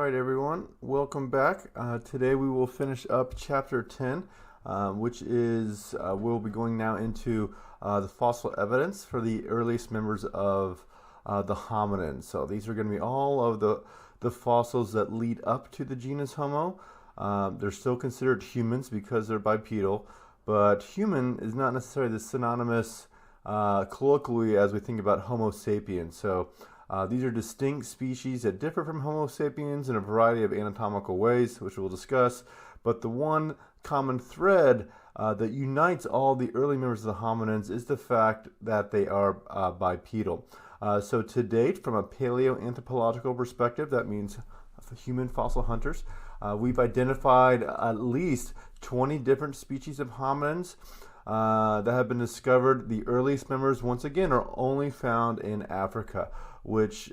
right, everyone, welcome back. Today we will finish up chapter 10, which is we'll be going now into the fossil evidence for the earliest members of the hominins. So these are going to be all of the fossils that lead up to the genus Homo. They're still considered humans because they're bipedal, but human is not necessarily the synonymous colloquially as we think about Homo sapiens. So these are distinct species that differ from Homo sapiens in a variety of anatomical ways, which we'll discuss. But the one common thread that unites all the early members of the hominins is the fact that they are bipedal. So to date, from a paleoanthropological perspective, that means human fossil hunters, we've identified at least 20 different species of hominins that have been discovered. The earliest members, once again, are only found in Africa, which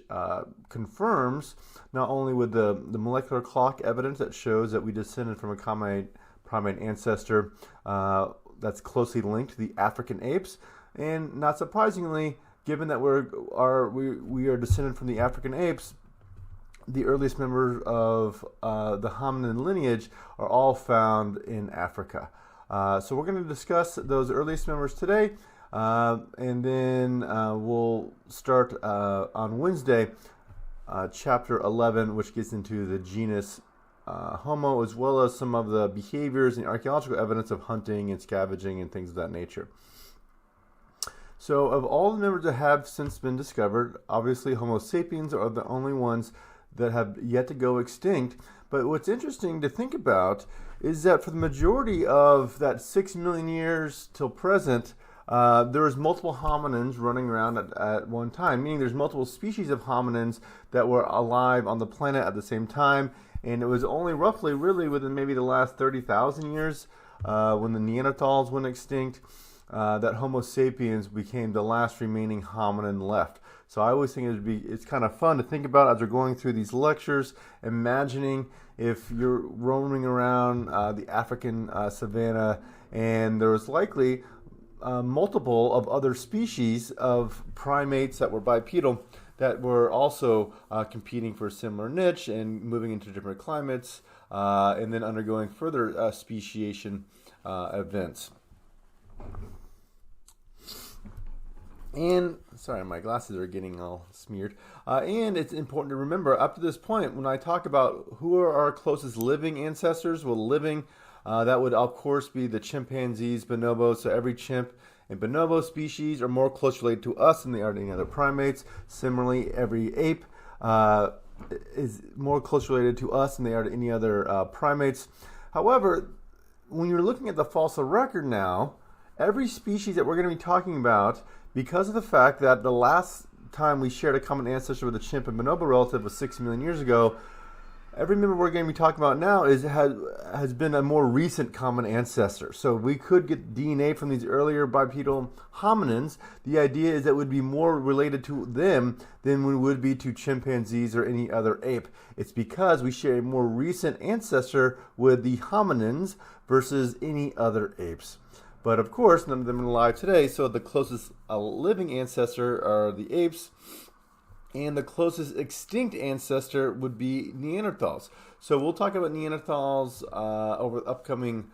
confirms not only with the molecular clock evidence that shows that we descended from a primate ancestor that's closely linked to the African apes, and not surprisingly, given that we are descended from the African apes, the earliest members of the hominin lineage are all found in Africa. So we're going to discuss those earliest members today. And then we'll start on Wednesday, chapter 11, which gets into the genus Homo, as well as some of the behaviors and archaeological evidence of hunting and scavenging and things of that nature. So of all the members that have since been discovered, obviously Homo sapiens are the only ones that have yet to go extinct. But what's interesting to think about is that for the majority of that 6 million years till present, there's multiple hominins running around at one time, meaning there's multiple species of hominins that were alive on the planet at the same time. And it was only roughly really within maybe the last 30,000 years when the Neanderthals went extinct that Homo sapiens became the last remaining hominin left. So I always think it's kind of fun to think about as we're going through these lectures, imagining if you're roaming around the African savanna and there was likely multiple of other species of primates that were bipedal that were also competing for a similar niche and moving into different climates and then undergoing further speciation events. And, sorry, my glasses are getting all smeared. And it's important to remember, up to this point, when I talk about who are our closest living ancestors, that would, of course, be the chimpanzees, bonobos. So every chimp and bonobo species are more closely related to us than they are to any other primates. Similarly, every ape is more closely related to us than they are to any other primates. However, when you're looking at the fossil record now, every species that we're going to be talking about, because of the fact that the last time we shared a common ancestor with a chimp and bonobo relative was 6 million years ago, every member we're going to be talking about now has been a more recent common ancestor. So we could get DNA from these earlier bipedal hominins. The idea is that it would be more related to them than we would be to chimpanzees or any other ape. It's because we share a more recent ancestor with the hominins versus any other apes. But of course, none of them are alive today, so the closest living ancestor are the apes, and the closest extinct ancestor would be Neanderthals. So we'll talk about Neanderthals over the upcoming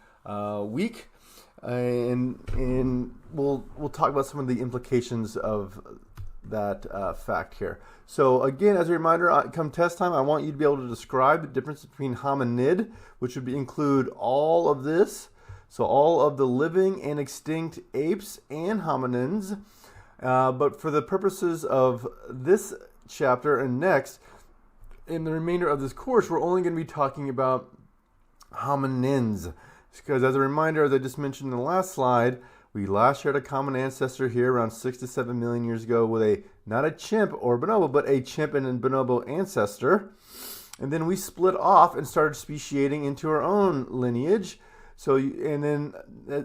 week, and we'll talk about some of the implications of that fact here. So again, as a reminder, come test time, I want you to be able to describe the difference between hominid, which would include all of this. So all of the living and extinct apes and hominins. But for the purposes of this chapter and next, in the remainder of this course, we're only going to be talking about hominins. Because as a reminder, as I just mentioned in the last slide, we last shared a common ancestor here around 6 to 7 million years ago with not a chimp or bonobo, but a chimp and a bonobo ancestor. And then we split off and started speciating into our own lineage. So, and then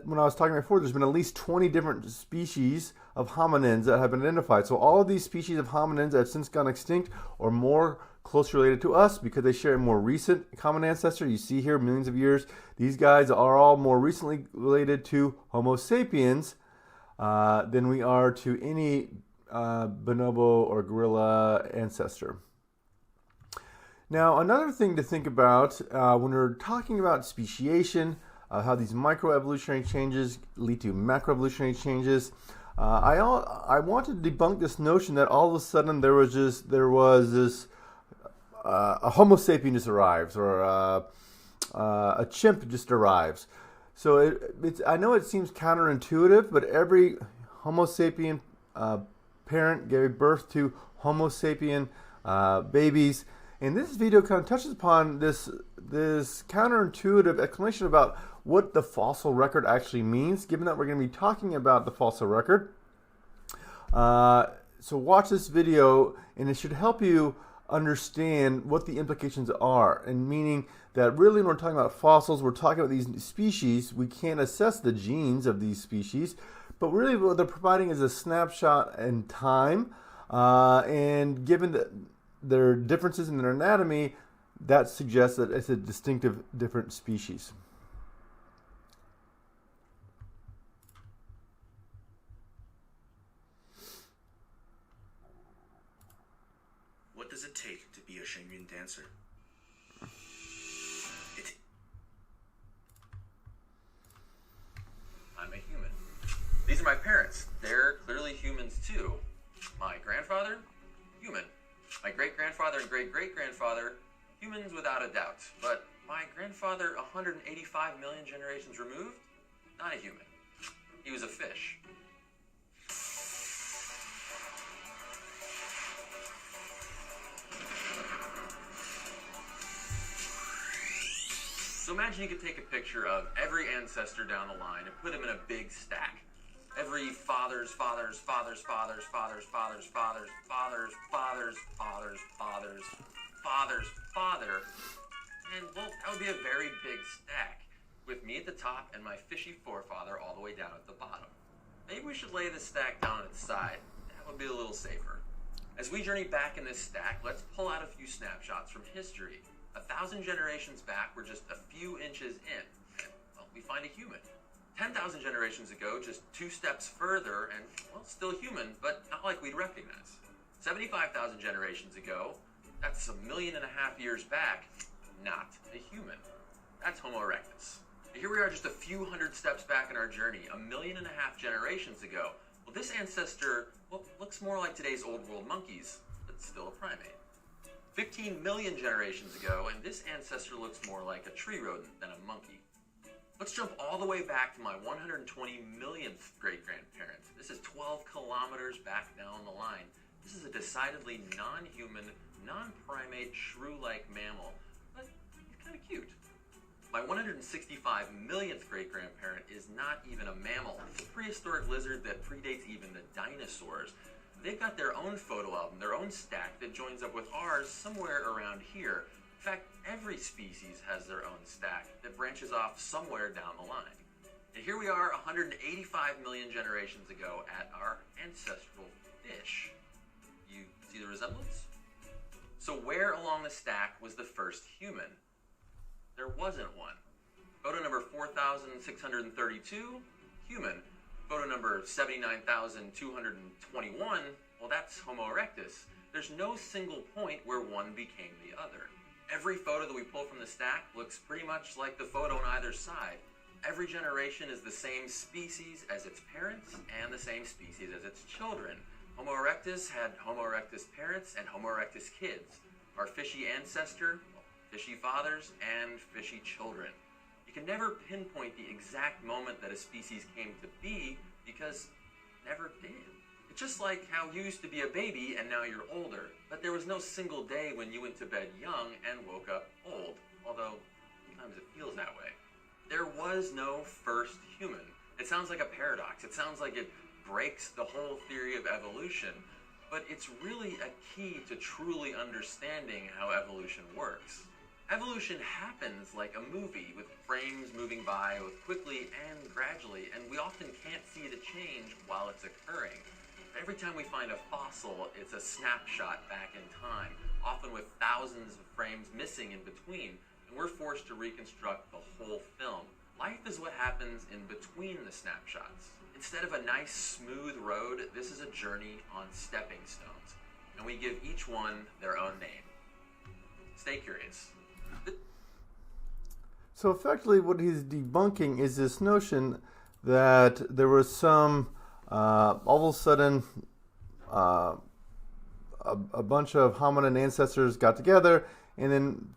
when I was talking before, there's been at least 20 different species of hominins that have been identified. So all of these species of hominins that have since gone extinct are more closely related to us because they share a more recent common ancestor. You see here, millions of years. These guys are all more recently related to Homo sapiens than we are to any bonobo or gorilla ancestor. Now, another thing to think about when we're talking about speciation, how these microevolutionary changes lead to macroevolutionary changes, I want to debunk this notion that all of a sudden there was this a Homo sapien just arrives, or a chimp just arrives. So I know it seems counterintuitive, but every Homo sapien parent gave birth to Homo sapien babies. And this video kind of touches upon this counterintuitive explanation about what the fossil record actually means, given that we're going to be talking about the fossil record. So watch this video, and it should help you understand what the implications are, and meaning that really when we're talking about fossils, we're talking about these species. We can't assess the genes of these species, but really what they're providing is a snapshot in time, and given that their differences in their anatomy, that suggests that it's a distinctive different species. What does it take to be a Shengyun dancer? I'm a human. These are my parents. They're clearly humans too. My grandfather, human. My great-grandfather and great-great-grandfather, humans without a doubt. But my grandfather, 185 million generations removed, not a human. He was a fish. So imagine you could take a picture of every ancestor down the line and put them in a big stack. Every father's father, and well, that would be a very big stack, with me at the top and my fishy forefather all the way down at the bottom. Maybe we should lay this stack down at the side. That would be a little safer. As we journey back in this stack, let's pull out a few snapshots from history. 1,000 generations back, we're just a few inches in. Well, we find a human. 10,000 generations ago, just 2 steps further, and, well, still human, but not like we'd recognize. 75,000 generations ago, that's 1.5 million years back, not a human. That's Homo erectus. And here we are just a few hundred steps back in our journey, 1.5 million generations ago. Well, this ancestor, well, looks more like today's old world monkeys, but still a primate. 15 million generations ago, and this ancestor looks more like a tree rodent than a monkey. Let's jump all the way back to my 120 millionth great-grandparent. This is 12 kilometers back down the line. This is a decidedly non-human, non-primate, shrew-like mammal, but he's kind of cute. My 165 millionth great-grandparent is not even a mammal. It's a prehistoric lizard that predates even the dinosaurs. They've got their own photo album, their own stack that joins up with ours somewhere around here. In fact, every species has their own stack that branches off somewhere down the line. And here we are 185 million generations ago at our ancestral fish. You see the resemblance? So where along the stack was the first human? There wasn't one. Photo number 4,632, human. Photo number 79,221, well, that's Homo erectus. There's no single point where one became the other. Every photo that we pull from the stack looks pretty much like the photo on either side. Every generation is the same species as its parents and the same species as its children. Homo erectus had Homo erectus parents and Homo erectus kids. Our fishy ancestor, fishy fathers, and fishy children. You can never pinpoint the exact moment that a species came to be because it never did. It's just like how you used to be a baby and now you're older, but there was no single day when you went to bed young and woke up old, although sometimes it feels that way. There was no first human. It sounds like a paradox. It sounds like it breaks the whole theory of evolution, but it's really a key to truly understanding how evolution works. Evolution happens like a movie, with frames moving by both quickly and gradually, and we often can't see the change while it's occurring. Every time we find a fossil, it's a snapshot back in time, often with thousands of frames missing in between, and we're forced to reconstruct the whole film. Life is what happens in between the snapshots. Instead of a nice, smooth road, this is a journey on stepping stones, and we give each one their own name. Stay curious. So effectively what he's debunking is this notion that there was some, all of a sudden, a bunch of hominin ancestors got together, and then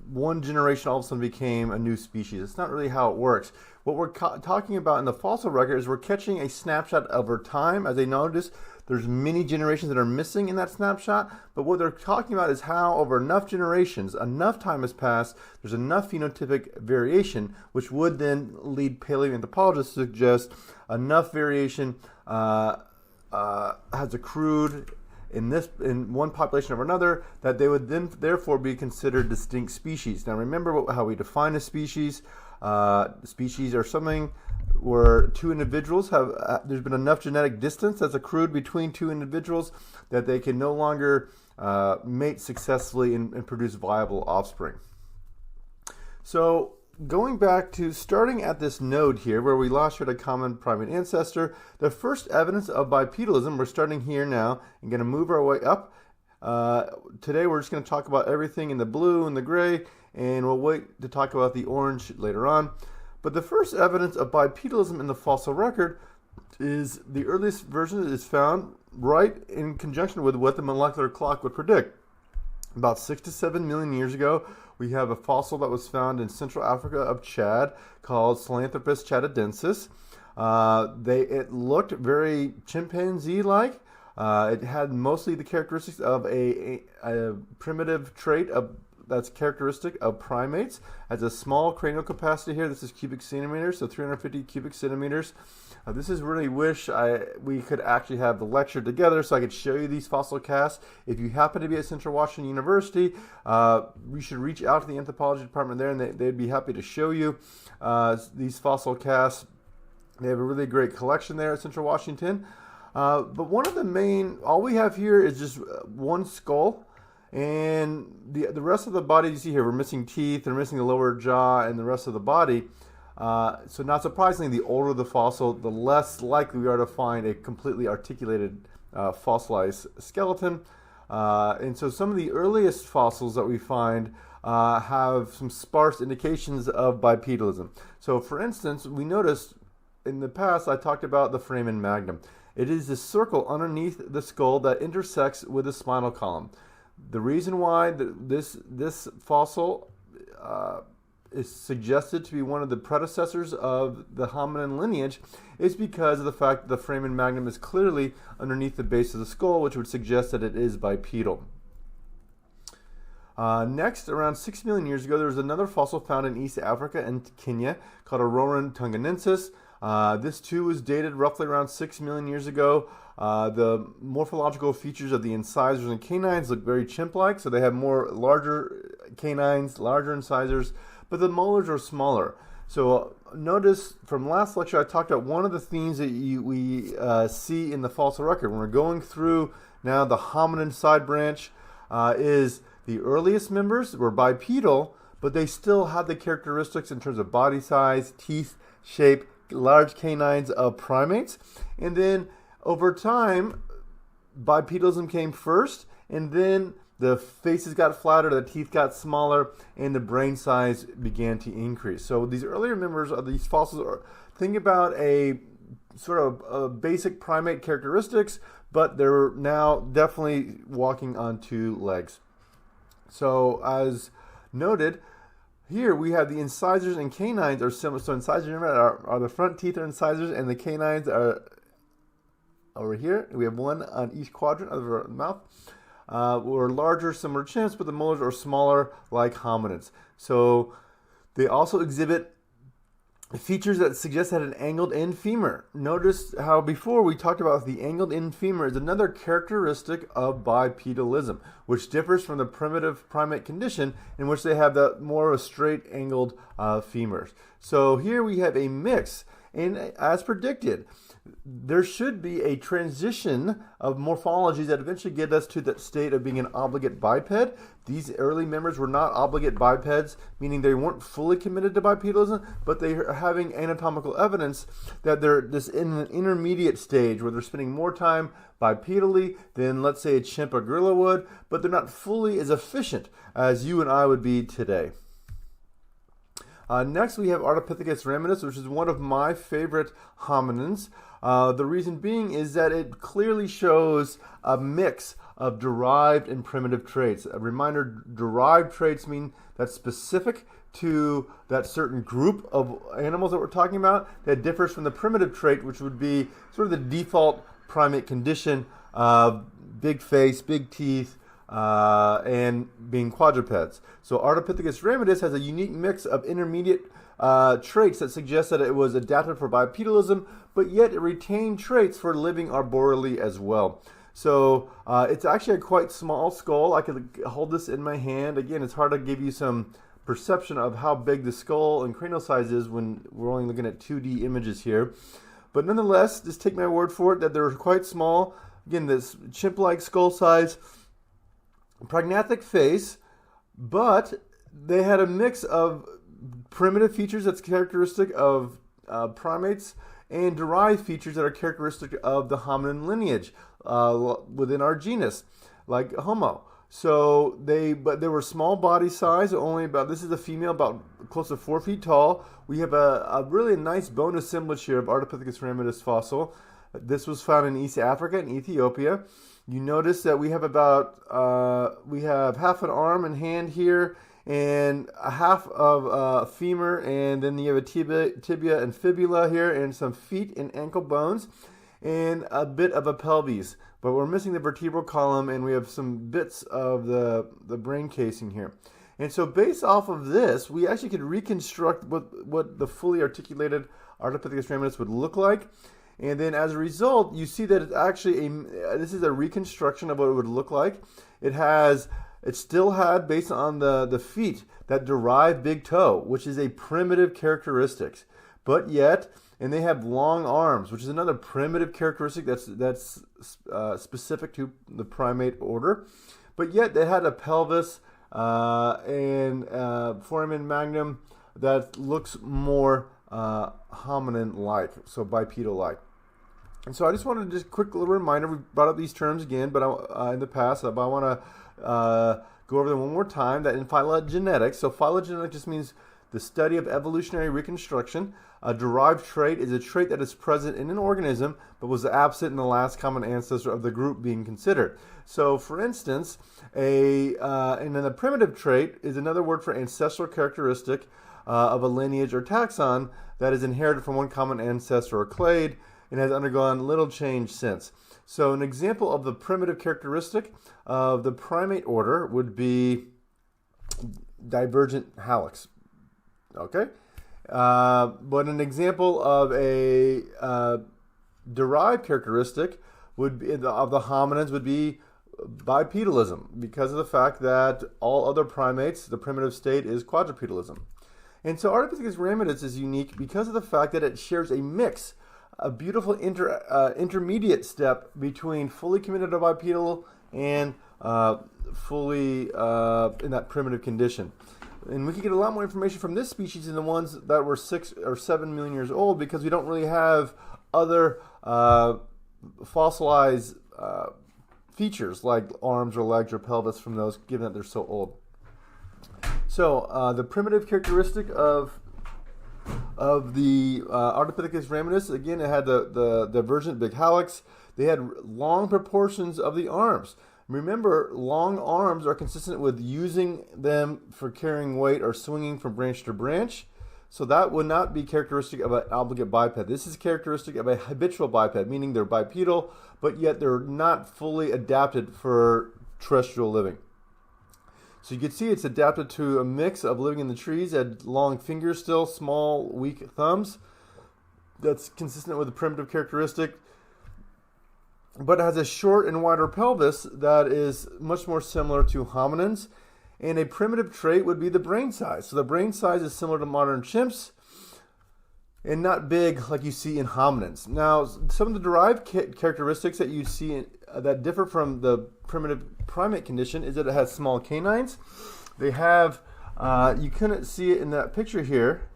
one generation all of a sudden became a new species. It's not really how it works. What we're talking about in the fossil record is we're catching a snapshot over time. As they notice, there's many generations that are missing in that snapshot, but what they're talking about is how over enough generations, enough time has passed, there's enough phenotypic variation, which would then lead paleoanthropologists to suggest enough variation has accrued in one population over another, that they would then therefore be considered distinct species. Now remember how we define a species. Species are something where two individuals have, there's been enough genetic distance that's accrued between two individuals that they can no longer mate successfully and produce viable offspring. So going back to starting at this node here where we last shared a common primate ancestor, the first evidence of bipedalism, we're starting here now and going to move our way up. Today we're just going to talk about everything in the blue and the gray, and we'll wait to talk about the orange later on. But the first evidence of bipedalism in the fossil record is the earliest version that is found right in conjunction with what the molecular clock would predict. About 6 to 7 million years ago, we have a fossil that was found in Central Africa of Chad called Sahelanthropus chadensis. It looked very chimpanzee-like. It had mostly the characteristics of a primitive trait that's characteristic of primates. It has a small cranial capacity here. This is cubic centimeters, so 350 cubic centimeters. This is really we could actually have the lecture together so I could show you these fossil casts. If you happen to be at Central Washington University, you should reach out to the anthropology department there, and they'd be happy to show you these fossil casts. They have a really great collection there at Central Washington. But one of the main, all we have here is just one skull, and the rest of the body you see here, we're missing teeth, they're missing the lower jaw and the rest of the body. So not surprisingly, the older the fossil, the less likely we are to find a completely articulated fossilized skeleton. And so some of the earliest fossils that we find have some sparse indications of bipedalism. So for instance, we noticed in the past I talked about the foramen magnum. It is the circle underneath the skull that intersects with the spinal column. The reason why this fossil is suggested to be one of the predecessors of the hominin lineage is because of the fact that the foramen magnum is clearly underneath the base of the skull, which would suggest that it is bipedal. Next, around 6 million years ago, there was another fossil found in East Africa and Kenya called Aroran tunganensis. This too was dated roughly around 6 million years ago. The morphological features of the incisors and canines look very chimp-like, so they have larger canines, larger incisors, but the molars are smaller. So notice from last lecture I talked about one of the themes that we see in the fossil record when we're going through now the hominin side branch is the earliest members were bipedal, but they still had the characteristics in terms of body size, teeth, shape, large canines of primates. And then over time, bipedalism came first, and then the faces got flatter, the teeth got smaller, and the brain size began to increase. So these earlier members of these fossils think about a sort of a basic primate characteristics, but they're now definitely walking on two legs. So as noted, here we have the incisors and canines are similar. So incisors are the front teeth are incisors, and the canines are over here. We have one on each quadrant of our mouth. We're larger, similar chimps, but the molars are smaller like hominids. So they also exhibit features that suggest that an angled end femur. Notice how before we talked about the angled end femur is another characteristic of bipedalism, which differs from the primitive primate condition in which they have the more of a straight angled femurs. So here we have a mix, and as predicted, there should be a transition of morphologies that eventually get us to that state of being an obligate biped. These early members were not obligate bipeds, meaning they weren't fully committed to bipedalism, but they are having anatomical evidence that they're this in an intermediate stage where they're spending more time bipedally than, let's say, a chimp or gorilla would, but they're not fully as efficient as you and I would be today. Next, we have Ardipithecus ramidus, which is one of my favorite hominins. The reason being is that it clearly shows a mix of derived and primitive traits. A reminder, derived traits mean that's specific to that certain group of animals that we're talking about that differs from the primitive trait, which would be sort of the default primate condition of big face, big teeth, and being quadrupeds. So Ardipithecus ramidus has a unique mix of intermediate traits that suggest that it was adapted for bipedalism, but yet it retained traits for living arboreally as well. So it's actually a quite small skull. I could hold this in my hand. Again, it's hard to give you some perception of how big the skull and cranial size is when we're only looking at 2D images here. But nonetheless, just take my word for it that they're quite small. Again, this chimp-like skull size, prognathic face, but they had a mix of primitive features that's characteristic of primates and derived features that are characteristic of the hominin lineage within our genus, like Homo. So they were small body size, only about, this is a female about close to 4 feet tall. We have a really nice bone assemblage here of Ardipithecus ramidus fossil. This was found in East Africa and Ethiopia. You notice that we have half an arm and hand here, and a half of a femur, and then you have a tibia and fibula here, and some feet and ankle bones, and a bit of a pelvis. But we're missing the vertebral column, and we have some bits of the brain casing here. And so based off of this, we actually could reconstruct what the fully articulated Ardipithecus ramidus would look like. And then as a result, you see that it's actually this is a reconstruction of what it would look like. It still had, based on the feet, that derived big toe, which is a primitive characteristic. But yet, and they have long arms, which is another primitive characteristic that's specific to the primate order. But yet, they had a pelvis and foramen magnum that looks more hominin-like, so bipedal-like. And so I just wanted to just quick little reminder. We brought up these terms again, but in the past, but I want to go over them one more time. That in phylogenetics, so phylogenetic just means the study of evolutionary reconstruction. A derived trait is a trait that is present in an organism but was absent in the last common ancestor of the group being considered. So, for instance, and then a primitive trait is another word for ancestral characteristic of a lineage or taxon that is inherited from one common ancestor or clade and has undergone little change since. So an example of the primitive characteristic of the primate order would be divergent hallux. Okay? But an example of a derived characteristic would be, of the hominins would be bipedalism, because of the fact that all other primates, the primitive state is quadrupedalism. And so Ardipithecus ramidus is unique because of the fact that it shares a beautiful intermediate step between fully committed to bipedal and fully in that primitive condition. And we can get a lot more information from this species than the ones that were 6 or 7 million years old, because we don't really have other fossilized features like arms or legs or pelvis from those, given that they're so old. So the primitive characteristic of the Ardipithecus ramidus, again, it had the divergent big hallux. They had long proportions of the arms. Remember, long arms are consistent with using them for carrying weight or swinging from branch to branch. So that would not be characteristic of an obligate biped. This is characteristic of a habitual biped, meaning they're bipedal, but yet they're not fully adapted for terrestrial living. So you can see it's adapted to a mix of living in the trees, had long fingers still, small, weak thumbs. That's consistent with the primitive characteristic. But it has a short and wider pelvis that is much more similar to hominins. And a primitive trait would be the brain size. So the brain size is similar to modern chimps. and not big like you see in hominins. Now, some of the derived characteristics that you see that differ from the primitive primate condition is that it has small canines. They have, you couldn't see it in that picture here,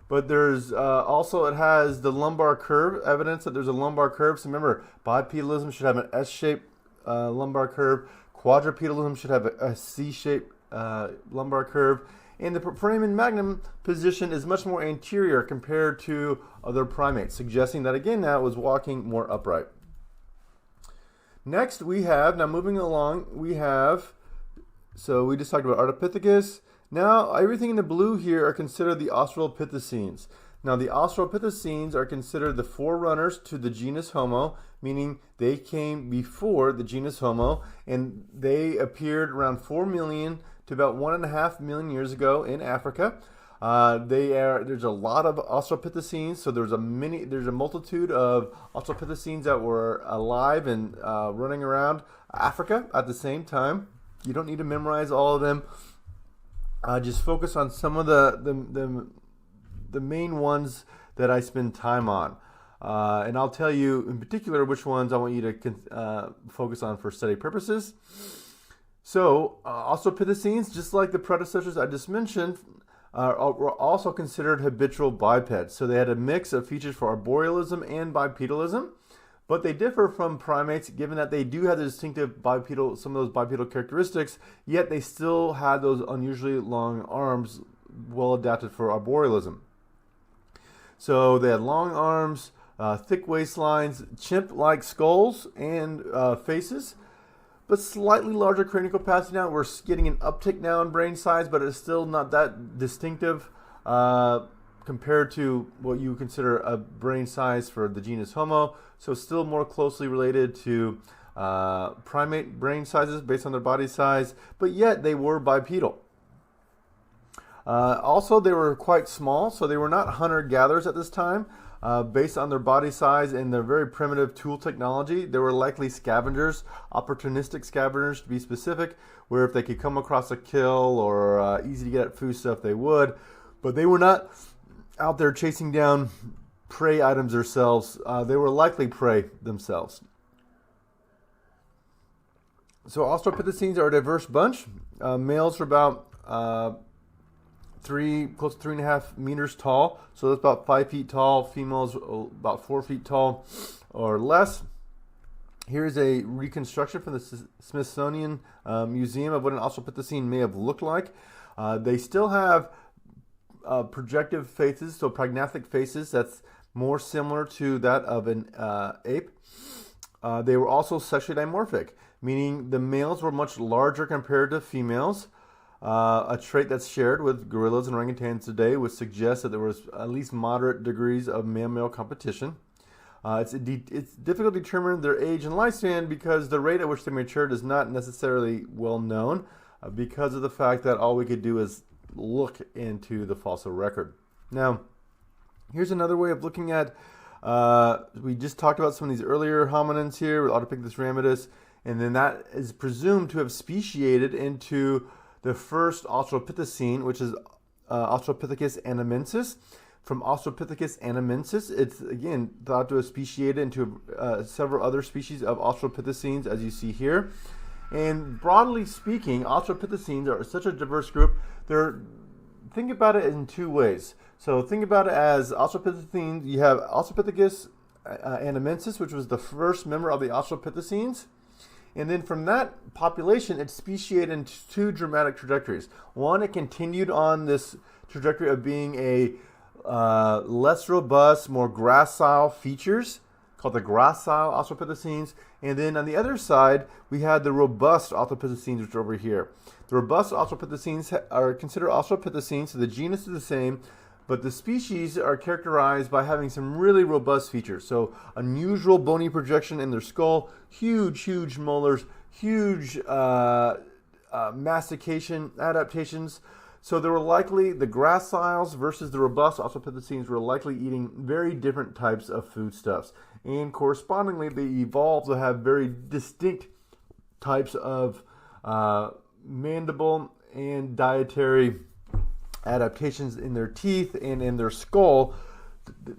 but there's also, it has the lumbar curve, evidence that there's a lumbar curve. So remember, bipedalism should have an S-shaped lumbar curve. Quadrupedalism should have a C-shaped lumbar curve. And the foramen magnum position is much more anterior compared to other primates, suggesting that, again, now it was walking more upright. Next, we have, now moving along, we have, so we just talked about Ardipithecus. Now, everything in the blue here are considered the Australopithecines. Now, the Australopithecines are considered the forerunners to the genus Homo, meaning they came before the genus Homo, and they appeared around 4 million to about 1.5 million years ago in Africa. There's a lot of Australopithecines, so there's a multitude of Australopithecines that were alive and running around Africa at the same time. You don't need to memorize all of them. Just focus on some of the main ones that I spend time on. And I'll tell you in particular which ones I want you to focus on for study purposes. So, Australopithecines, just like the predecessors I just mentioned, were also considered habitual bipeds. So they had a mix of features for arborealism and bipedalism, but they differ from primates given that they do have the distinctive some of those bipedal characteristics, yet they still had those unusually long arms well adapted for arborealism. So they had long arms, thick waistlines, chimp-like skulls and faces, but slightly larger cranial capacity now. We're getting an uptick now in brain size, but it's still not that distinctive compared to what you consider a brain size for the genus Homo. So still more closely related to primate brain sizes based on their body size, but yet they were bipedal. Also, they were quite small, so they were not hunter-gatherers at this time. Based on their body size and their very primitive tool technology, they were likely scavengers, opportunistic scavengers to be specific, where if they could come across a kill or easy to get at food stuff, they would. But they were not out there chasing down prey items themselves. They were likely prey themselves. So Australopithecines are a diverse bunch. Males are about close to 3.5 meters tall, so that's about 5 feet tall. Females about 4 feet tall or less. Here's a reconstruction from the Smithsonian Museum of what an Australopithecine may have looked like. They still have projective faces, so prognathic faces. That's more similar to that of an ape. They were also sexually dimorphic, meaning the males were much larger compared to females. A trait that's shared with gorillas and orangutans today would suggest that there was at least moderate degrees of male-male competition. It's difficult to determine their age and lifespan because the rate at which they matured is not necessarily well known because of the fact that all we could do is look into the fossil record. Now, here's another way of looking at, we just talked about some of these earlier hominins here, Ardipithecus ramidus, and then that is presumed to have speciated into the first Australopithecine, which is Australopithecus anamensis. From Australopithecus anamensis, it's again thought to have speciated into several other species of Australopithecines, as you see here. And broadly speaking, Australopithecines are such a diverse group. Think about it in two ways. So think about it as Australopithecines. You have Australopithecus anamensis, which was the first member of the Australopithecines. And then from that population, it speciated into two dramatic trajectories. One, it continued on this trajectory of being a less robust, more gracile features, called the gracile Australopithecines. And then on the other side, we had the robust Australopithecines, which are over here. The robust Australopithecines are considered Australopithecines, so the genus is the same, but the species are characterized by having some really robust features. So unusual bony projection in their skull, huge molars, huge mastication adaptations. So there were likely, the graciles versus the robust Australopithecines were likely eating very different types of foodstuffs. And correspondingly, they evolved to have very distinct types of mandible and dietary adaptations in their teeth and in their skull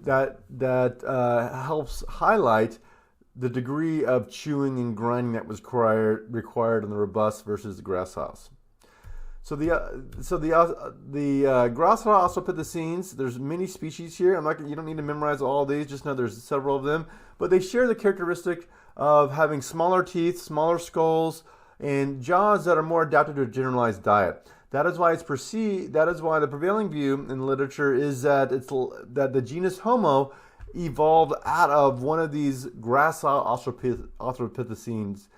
helps highlight the degree of chewing and grinding that was required in the robust versus the gracile. So the gracile australopithecines, there's many species here. You don't need to memorize all of these. Just know there's several of them, but they share the characteristic of having smaller teeth, smaller skulls, and jaws that are more adapted to a generalized diet. That is why the prevailing view in literature is that the genus Homo evolved out of one of these gracile australopithecines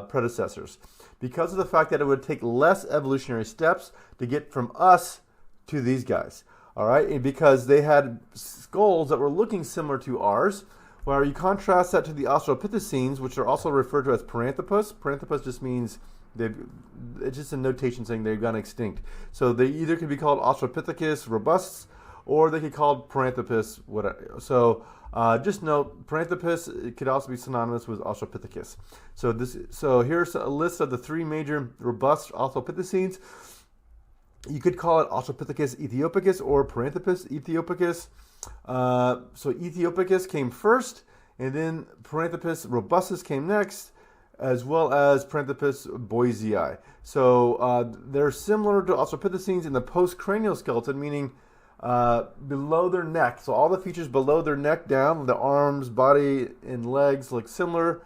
predecessors, because of the fact that it would take less evolutionary steps to get from us to these guys. All right, and because they had skulls that were looking similar to ours. Where you contrast that to the australopithecines, which are also referred to as paranthropus. Paranthropus just means it's just a notation saying they've gone extinct. So they either could be called Australopithecus robustus, or they could be called Paranthropus. So just note, Paranthropus, it could also be synonymous with Australopithecus. So here's a list of the three major robust Australopithecines. You could call it Australopithecus ethiopicus or Paranthropus ethiopicus. So Ethiopicus came first, and then Paranthropus robustus came next, as well as Paranthropus boisei. So they're similar to Australopithecines in the postcranial skeleton, meaning below their neck. So all the features below their neck down, the arms, body, and legs look similar.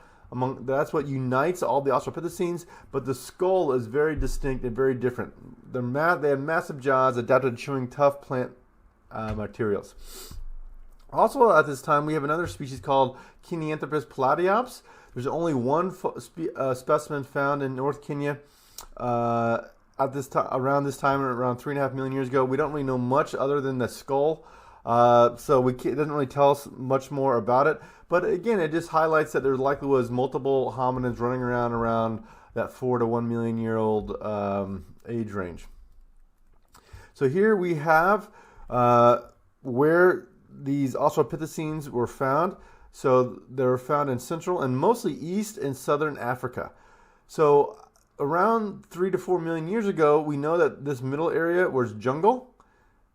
That's what unites all the Australopithecines, but the skull is very distinct and very different. They have massive jaws adapted to chewing tough plant materials. Also at this time, we have another species called Kenyanthropus platyops. There's only one specimen found in North Kenya at this time, around 3.5 million years ago. We don't really know much other than the skull, so it doesn't really tell us much more about it. But again, it just highlights that there likely was multiple hominins running around that 4 to 1 million year old age range. So here we have where these Australopithecines were found. So they were found in Central and mostly East and Southern Africa. So around 3 to 4 million years ago, we know that this middle area was jungle.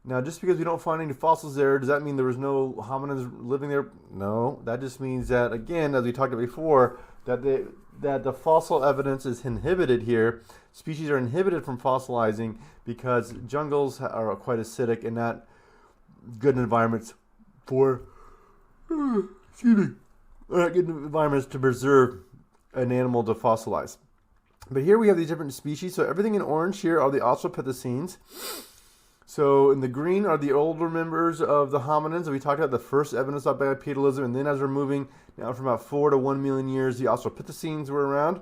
Now, just because we don't find any fossils there, does that mean there was no hominins living there? No, that just means that, again, as we talked about before, that the fossil evidence is inhibited here. Species are inhibited from fossilizing because jungles are quite acidic and not good environments good environments to preserve an animal to fossilize. But here we have these different species. So everything in orange here are the Australopithecines. So in the green are the older members of the hominins. We talked about the first evidence of bipedalism, and then as we're moving now from about 4 to 1 million years, the Australopithecines were around.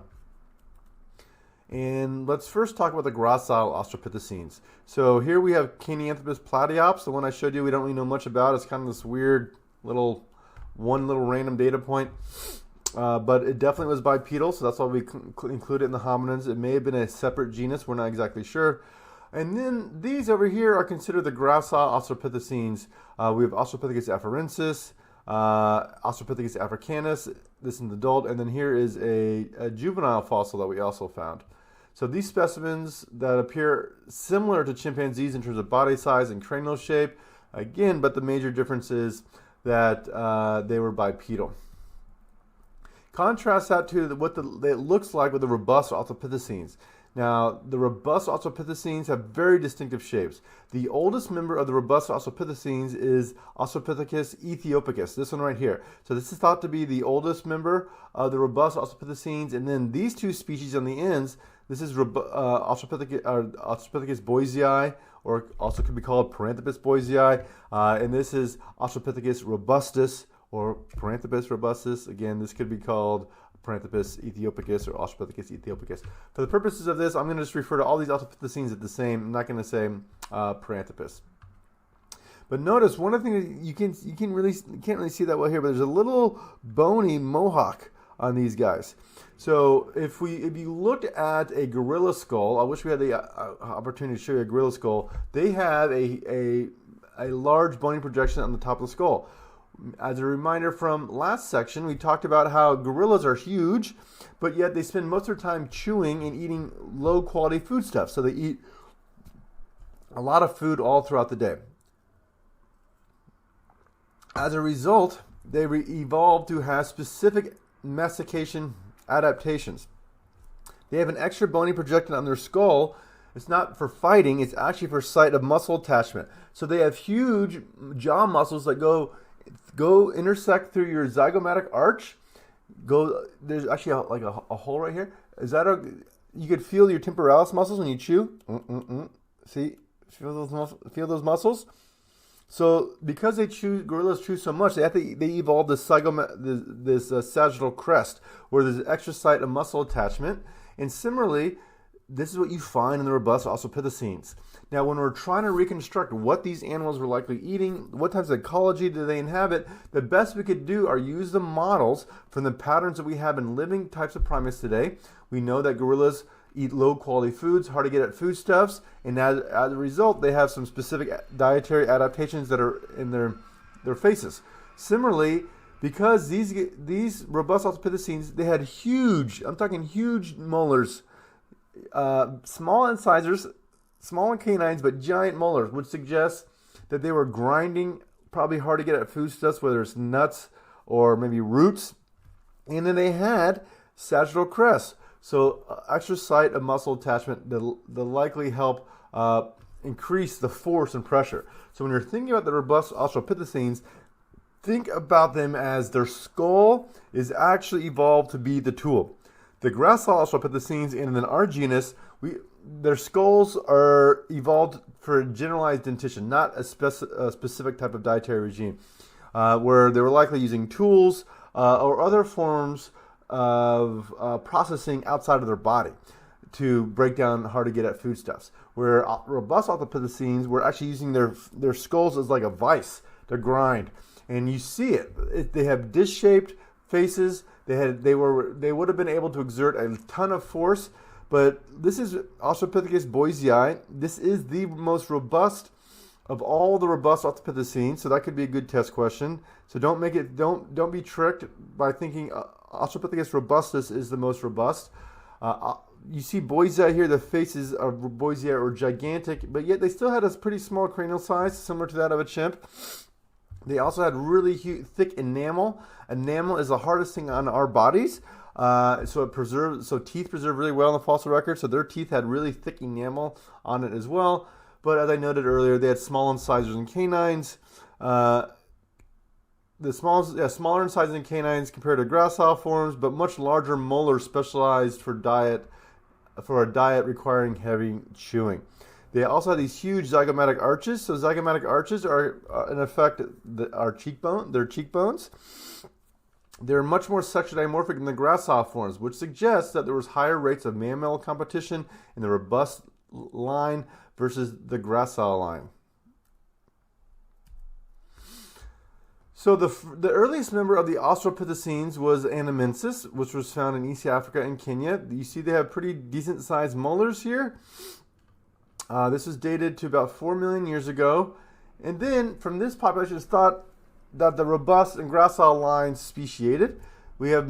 And let's first talk about the gracile Australopithecines. So here we have Kenyanthropus platyops. The one I showed you we don't really know much about. It's kind of this weird little random data point. But it definitely was bipedal, so that's why we include it in the hominins. It may have been a separate genus. We're not exactly sure. And then these over here are considered the gracile Australopithecines. We have Australopithecus afarensis, Australopithecus africanus. This is an adult. And then here is a juvenile fossil that we also found. So these specimens that appear similar to chimpanzees in terms of body size and cranial shape, again, but the major difference is that they were bipedal. Contrast that to what it looks like with the robust Australopithecines. Now, the robust Australopithecines have very distinctive shapes. The oldest member of the robust Australopithecines is Australopithecus ethiopicus, this one right here. So this is thought to be the oldest member of the robust Australopithecines, and then these two species on the ends, this is Australopithecus boisei, or also could be called Paranthropus boisei, and this is Australopithecus robustus, or Paranthropus robustus. Again, this could be called Paranthropus ethiopicus or Australopithecus ethiopicus. For the purposes of this, I'm going to just refer to all these Australopithecines as the same. I'm not going to say Paranthropus. But notice one of the things you can't really see that well here, but there's a little bony mohawk on these guys. So if you looked at a gorilla skull, I wish we had the opportunity to show you a gorilla skull. They have a large bony projection on the top of the skull. As a reminder from last section, we talked about how gorillas are huge, but yet they spend most of their time chewing and eating low-quality foodstuff. So they eat a lot of food all throughout the day. As a result, they evolved to have specific mastication adaptations. They have an extra bony projection on their skull. It's not for fighting, it's actually for site of muscle attachment. So they have huge jaw muscles that go intersect through your zygomatic arch. There's actually a hole right here. You could feel your temporalis muscles when you chew. See, feel those muscles. So because gorillas chew so much, they evolved this sagittal crest, where there's an extra site of muscle attachment. And similarly, this is what you find in the robust Australopithecines. Now, when we're trying to reconstruct what these animals were likely eating, what types of ecology do they inhabit, the best we could do are use the models from the patterns that we have in living types of primates today. We know that gorillas eat low-quality foods, hard to get at foodstuffs, and as a result, they have some specific dietary adaptations that are in their faces. Similarly, because these robust Australopithecines, they had huge molars, small incisors, small in canines, but giant molars, which suggests that they were grinding probably hard to get at foodstuffs, whether it's nuts or maybe roots. And then they had sagittal crests. So extra site of muscle attachment that likely help increase the force and pressure. So when you're thinking about the robust Australopithecines, think about them as their skull is actually evolved to be the tool. The gracile Australopithecines and then our genus, their skulls are evolved for generalized dentition, not a specific type of dietary regime, where they were likely using tools or other forms of processing outside of their body to break down hard to get at foodstuffs. Where robust Australopithecines were actually using their skulls as like a vise to grind, and you see it. They have disc-shaped faces. They would have been able to exert a ton of force, but this is Australopithecus boisei. This is the most robust of all the robust Australopithecines, so that could be a good test question. So don't be tricked by thinking Australopithecus robustus is the most robust. You see boisei here, the faces of boisei are gigantic, but yet they still had a pretty small cranial size, similar to that of a chimp. They also had really thick enamel. Enamel is the hardest thing on our bodies, so teeth preserve really well in the fossil record. So their teeth had really thick enamel on it as well. But as I noted earlier, they had small incisors and canines. Smaller incisors and canines compared to gracile forms, but much larger molars specialized for a diet requiring heavy chewing. They also have these huge zygomatic arches. So zygomatic arches are, in effect, their cheekbones. They're much more sexually dimorphic than the gracile forms, which suggests that there was higher rates of mammal competition in the robust line versus the gracile line. So the earliest member of the Australopithecines was Anamensis, which was found in East Africa and Kenya. You see they have pretty decent-sized molars here. This is dated to about 4 million years ago. And then from this population, it's thought that the robust and gracile lines speciated. We have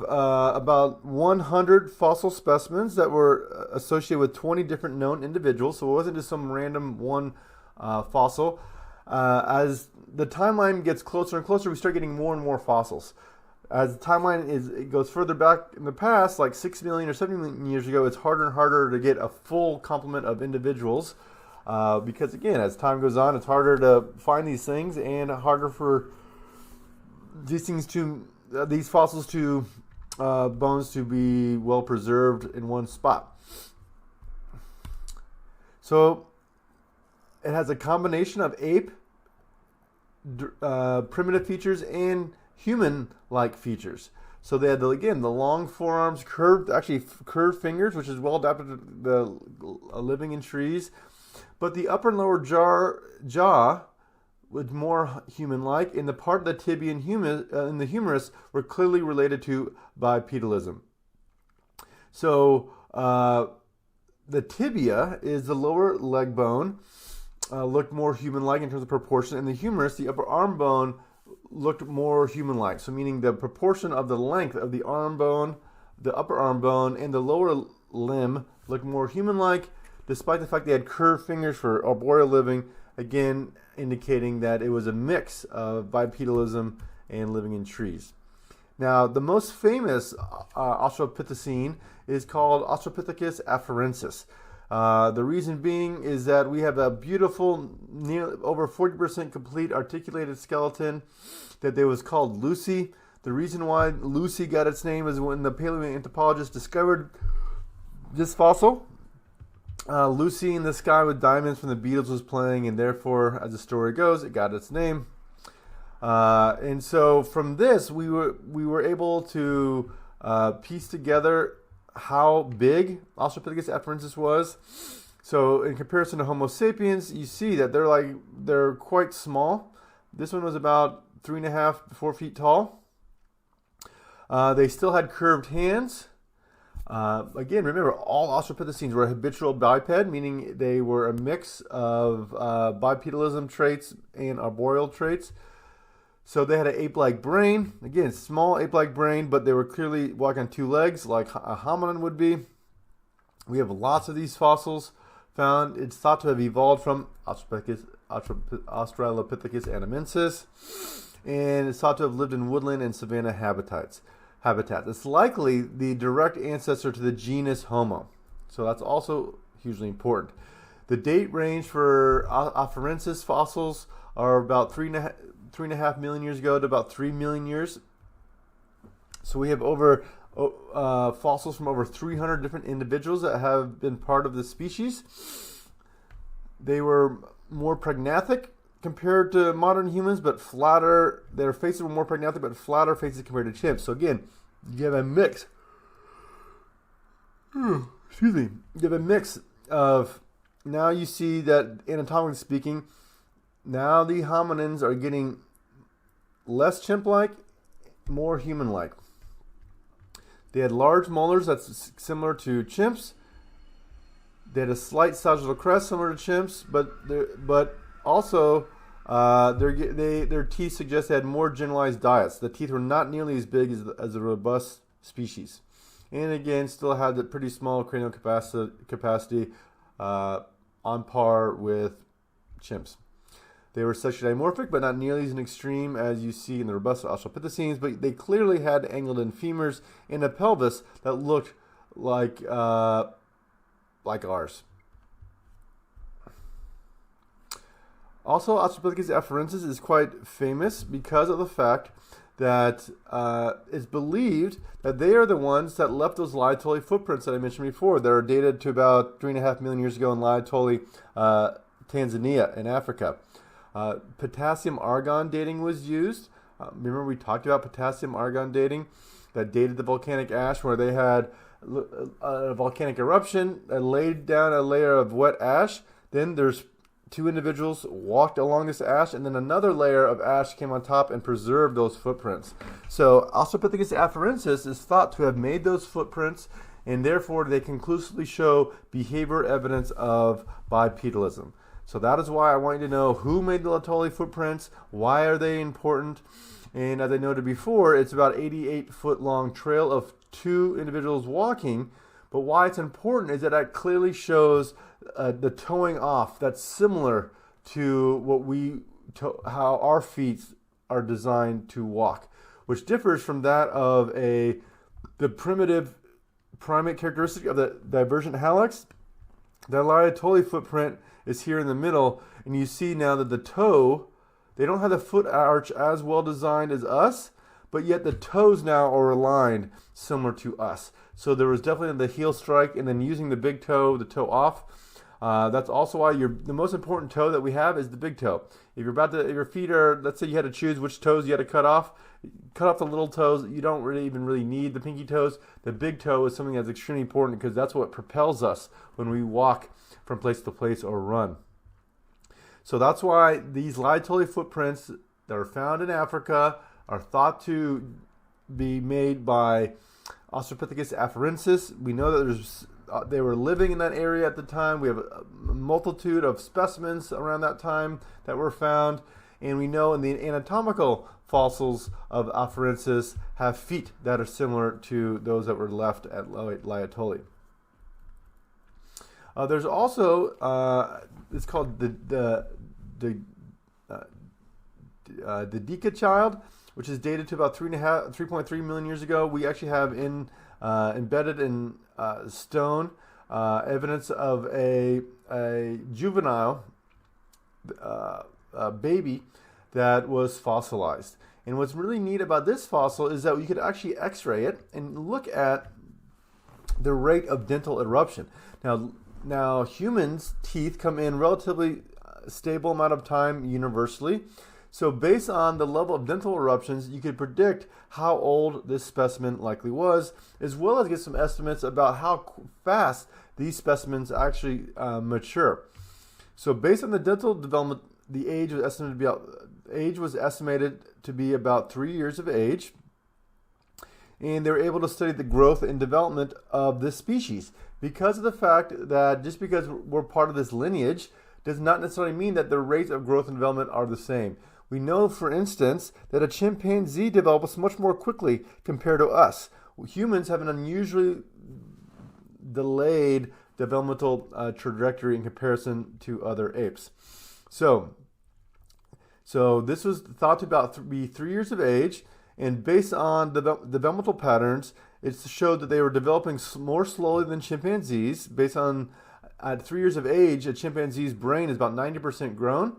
about 100 fossil specimens that were associated with 20 different known individuals. So it wasn't just some random one fossil. As the timeline gets closer and closer, we start getting more and more fossils. As the timeline it goes further back in the past, like 6 million or 7 million years ago, it's harder and harder to get a full complement of individuals because, again, as time goes on, it's harder to find these things and harder for these fossils to bones to be well preserved in one spot. So it has a combination of ape, primitive features, and human-like features. So they had, the long forearms, curved fingers, which is well adapted to living in trees. But the upper and lower jaw was more human-like, and the part of the tibia and the humerus were clearly related to bipedalism. So the tibia is the lower leg bone, looked more human-like in terms of proportion, and the humerus, the upper arm bone, looked more human-like. So meaning the proportion of the length of the arm bone, the upper arm bone, and the lower limb looked more human-like, despite the fact they had curved fingers for arboreal living again indicating that it was a mix of bipedalism and living in trees. Now, the most famous Australopithecine is called Australopithecus afarensis. The reason being is that we have a beautiful, over 40% complete articulated skeleton that was called Lucy. The reason why Lucy got its name is when the paleoanthropologist discovered this fossil. Lucy in the Sky with Diamonds from the Beatles was playing, and therefore, as the story goes, it got its name. And so from this, we were able to piece together how big Australopithecus afarensis was. So in comparison to Homo sapiens, you see that they're quite small. This one was about 3.5 to 4 feet tall. They still had curved hands. Again, remember, all Australopithecines were habitual biped, meaning they were a mix of bipedalism traits and arboreal traits. So they had an ape-like brain. Again, small ape-like brain, but they were clearly walking on 2 legs like a hominin would be. We have lots of these fossils found. It's thought to have evolved from Australopithecus anamensis, and it's thought to have lived in woodland and savanna habitats. It's likely the direct ancestor to the genus Homo. So that's also hugely important. The date range for afarensis fossils are about 3.5 million years ago to about 3 million years. So we have fossils from over 300 different individuals that have been part of this species. They were more prognathic compared to modern humans, but flatter. Their faces were more prognathic, but flatter faces compared to chimps. So again, you have a mix. Excuse me. You have a mix of, now you see that anatomically speaking, now the hominins are getting less chimp-like, more human-like. They had large molars that's similar to chimps. They had a slight sagittal crest similar to chimps, but also their teeth suggest they had more generalized diets. The teeth were not nearly as big as a robust species, and again, still had the pretty small cranial capacity on par with chimps. They were sexually dimorphic, but not nearly as extreme as you see in the robust Australopithecines, but they clearly had angled-in femurs and a pelvis that looked like ours. Also, Australopithecus afarensis is quite famous because of the fact that it's believed that they are the ones that left those Laetoli footprints that I mentioned before. That are dated to about 3.5 million years ago in Laetoli, Tanzania, in Africa. Potassium argon dating was used. Remember we talked about potassium argon dating that dated the volcanic ash, where they had a volcanic eruption that laid down a layer of wet ash. Then there's 2 individuals walked along this ash, and then another layer of ash came on top and preserved those footprints. So Australopithecus afarensis is thought to have made those footprints, and therefore they conclusively show behavior evidence of bipedalism. So that is why I want you to know who made the Laetoli footprints, why are they important, and as I noted before, it's about 88-foot long trail of 2 individuals walking, but why it's important is that it clearly shows the toeing off that's similar to how our feet are designed to walk, which differs from that of the primitive primate characteristic of the divergent hallux. The Laetoli footprint is here in the middle, and you see now that the toe, they don't have the foot arch as well designed as us, but yet the toes now are aligned similar to us. So there was definitely the heel strike, and then using the big toe, the toe off. That's also why the most important toe that we have is the big toe. If your feet are, let's say you had to choose which toes you had to cut off the little toes. You don't really need the pinky toes. The big toe is something that's extremely important because that's what propels us when we walk from place to place or run. So that's why these Laetoli footprints that are found in Africa are thought to be made by Australopithecus afarensis. We know that they were living in that area at the time. We have a multitude of specimens around that time that were found, and we know in the anatomical fossils of afarensis have feet that are similar to those that were left at Laetoli. There's also it's called the Child, which is dated to about 3.3 million years ago. We actually have embedded in stone evidence of a juvenile baby that was fossilized. And what's really neat about this fossil is that you could actually x-ray it and look at the rate of dental eruption. Now humans' teeth come in relatively stable amount of time universally. So based on the level of dental eruptions, you could predict how old this specimen likely was, as well as get some estimates about how fast these specimens actually mature. So based on the dental development, the age was estimated to be about 3 years of age. And they were able to study the growth and development of this species because of the fact that just because we're part of this lineage does not necessarily mean that the rates of growth and development are the same. We know, for instance, that a chimpanzee develops much more quickly compared to us. Humans have an unusually delayed developmental trajectory in comparison to other apes. So this was thought to be 3 years of age, and based on the developmental patterns, it showed that they were developing more slowly than chimpanzees. Based on at 3 years of age, a chimpanzee's brain is about 90% grown.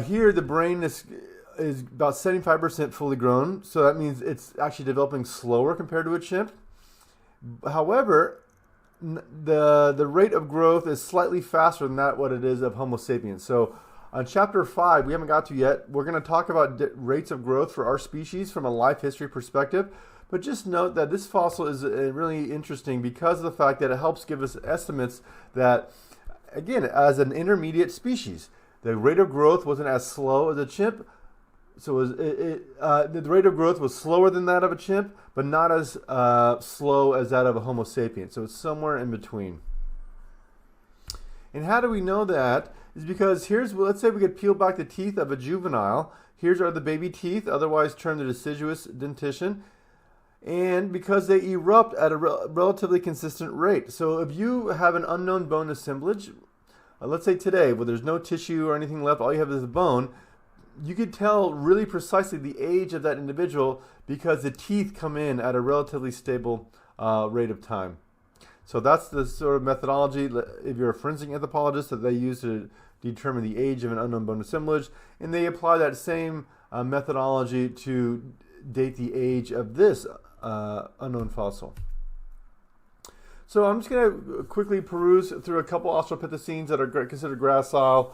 Here, the brain is about 75% fully grown, so that means it's actually developing slower compared to a chimp. However, the rate of growth is slightly faster than what it is of Homo sapiens. So on chapter 5, we haven't got to yet, we're going to talk about rates of growth for our species from a life history perspective. But just note that this fossil is really interesting because of the fact that it helps give us estimates that, again, as an intermediate species, the rate of growth wasn't as slow as a chimp. So the rate of growth was slower than that of a chimp, but not as slow as that of a Homo sapien. So it's somewhere in between. And how do we know that? Is because let's say we could peel back the teeth of a juvenile. Here's are the baby teeth, otherwise termed the deciduous dentition. And because they erupt at a relatively consistent rate. So if you have an unknown bone assemblage, let's say today, where there's no tissue or anything left, all you have is a bone, you could tell really precisely the age of that individual because the teeth come in at a relatively stable rate of time. So that's the sort of methodology, if you're a forensic anthropologist, that they use to determine the age of an unknown bone assemblage. And they apply that same methodology to date the age of this unknown fossil. So I'm just going to quickly peruse through a couple Australopithecines that are considered gracile.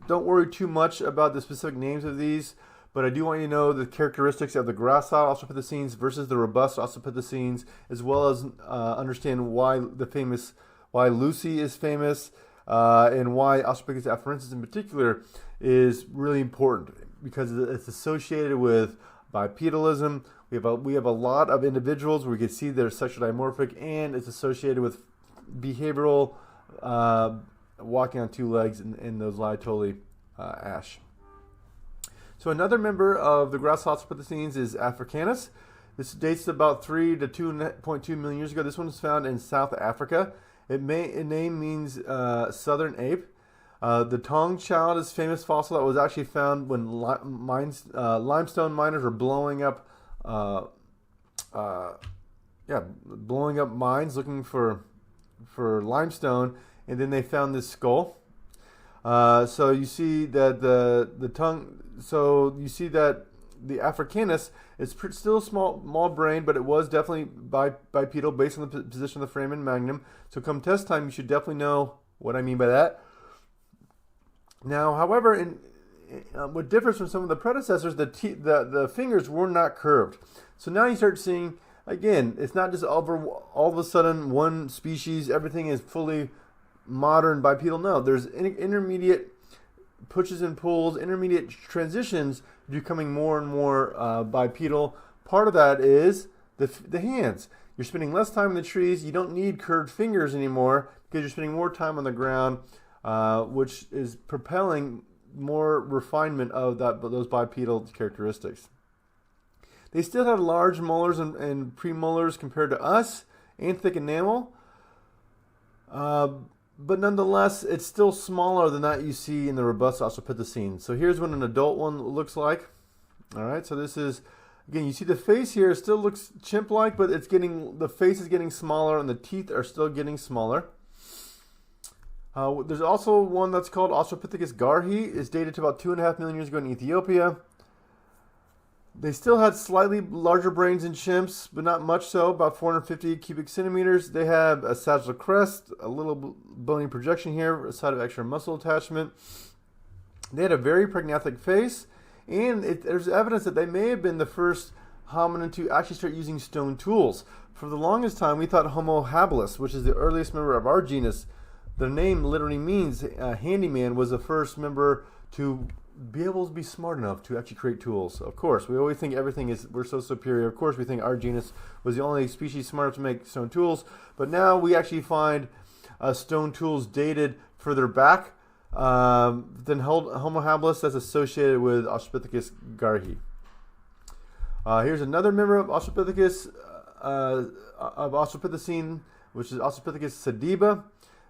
Don't worry too much about the specific names of these, but I do want you to know the characteristics of the gracile Australopithecines versus the robust Australopithecines, as well as understand why Lucy is famous and why Australopithecus afarensis in particular is really important because it's associated with bipedalism. We have a lot of individuals where we can see they're sexually dimorphic, and it's associated with behavioral walking on two legs in those Laetoli ash. So another member of the gracile Australopithecines is Africanus. This dates to about 3 to 2.2 million years ago. This one was found in South Africa. Its name means southern ape. The Tong Child is a famous fossil that was actually found when limestone miners were blowing up mines looking for limestone, and then they found this skull. So you see that the tongue. So you see that the Africanus is still a small brain, but it was definitely bipedal based on the position of the foramen magnum. So come test time, you should definitely know what I mean by that. Now, however, what differs from some of the predecessors, the fingers were not curved. So now you start seeing, again, it's not just all of a sudden one species, everything is fully modern bipedal. No, there's intermediate pushes and pulls, intermediate transitions becoming more and more bipedal. Part of that is the hands. You're spending less time in the trees. You don't need curved fingers anymore because you're spending more time on the ground, which is propelling more refinement of those bipedal characteristics. They still had large molars and premolars compared to us, and thick enamel. but nonetheless, it's still smaller than that you see in the robust Australopithecines. So here's what an adult one looks like. All right, so this is, again, you see the face here still looks chimp-like, but the face is getting smaller and the teeth are still getting smaller. There's also one that's called Australopithecus garhi. It's dated to about 2.5 million years ago in Ethiopia. They still had slightly larger brains than chimps, but not much so, about 450 cubic centimeters. They have a sagittal crest, a little bony projection here, a side of extra muscle attachment. They had a very prognathic face, and there's evidence that they may have been the first hominin to actually start using stone tools. For the longest time, we thought Homo habilis, which is the earliest member of our genus, the name literally means handyman, was the first member to be able to be smart enough to actually create tools. Of course, we always think we're so superior. Of course, we think our genus was the only species smart enough to make stone tools. But now we actually find stone tools dated further back than Homo habilis that's associated with Australopithecus garhi. Here's another member of Australopithecus, of Australopithecine, which is Australopithecus sediba,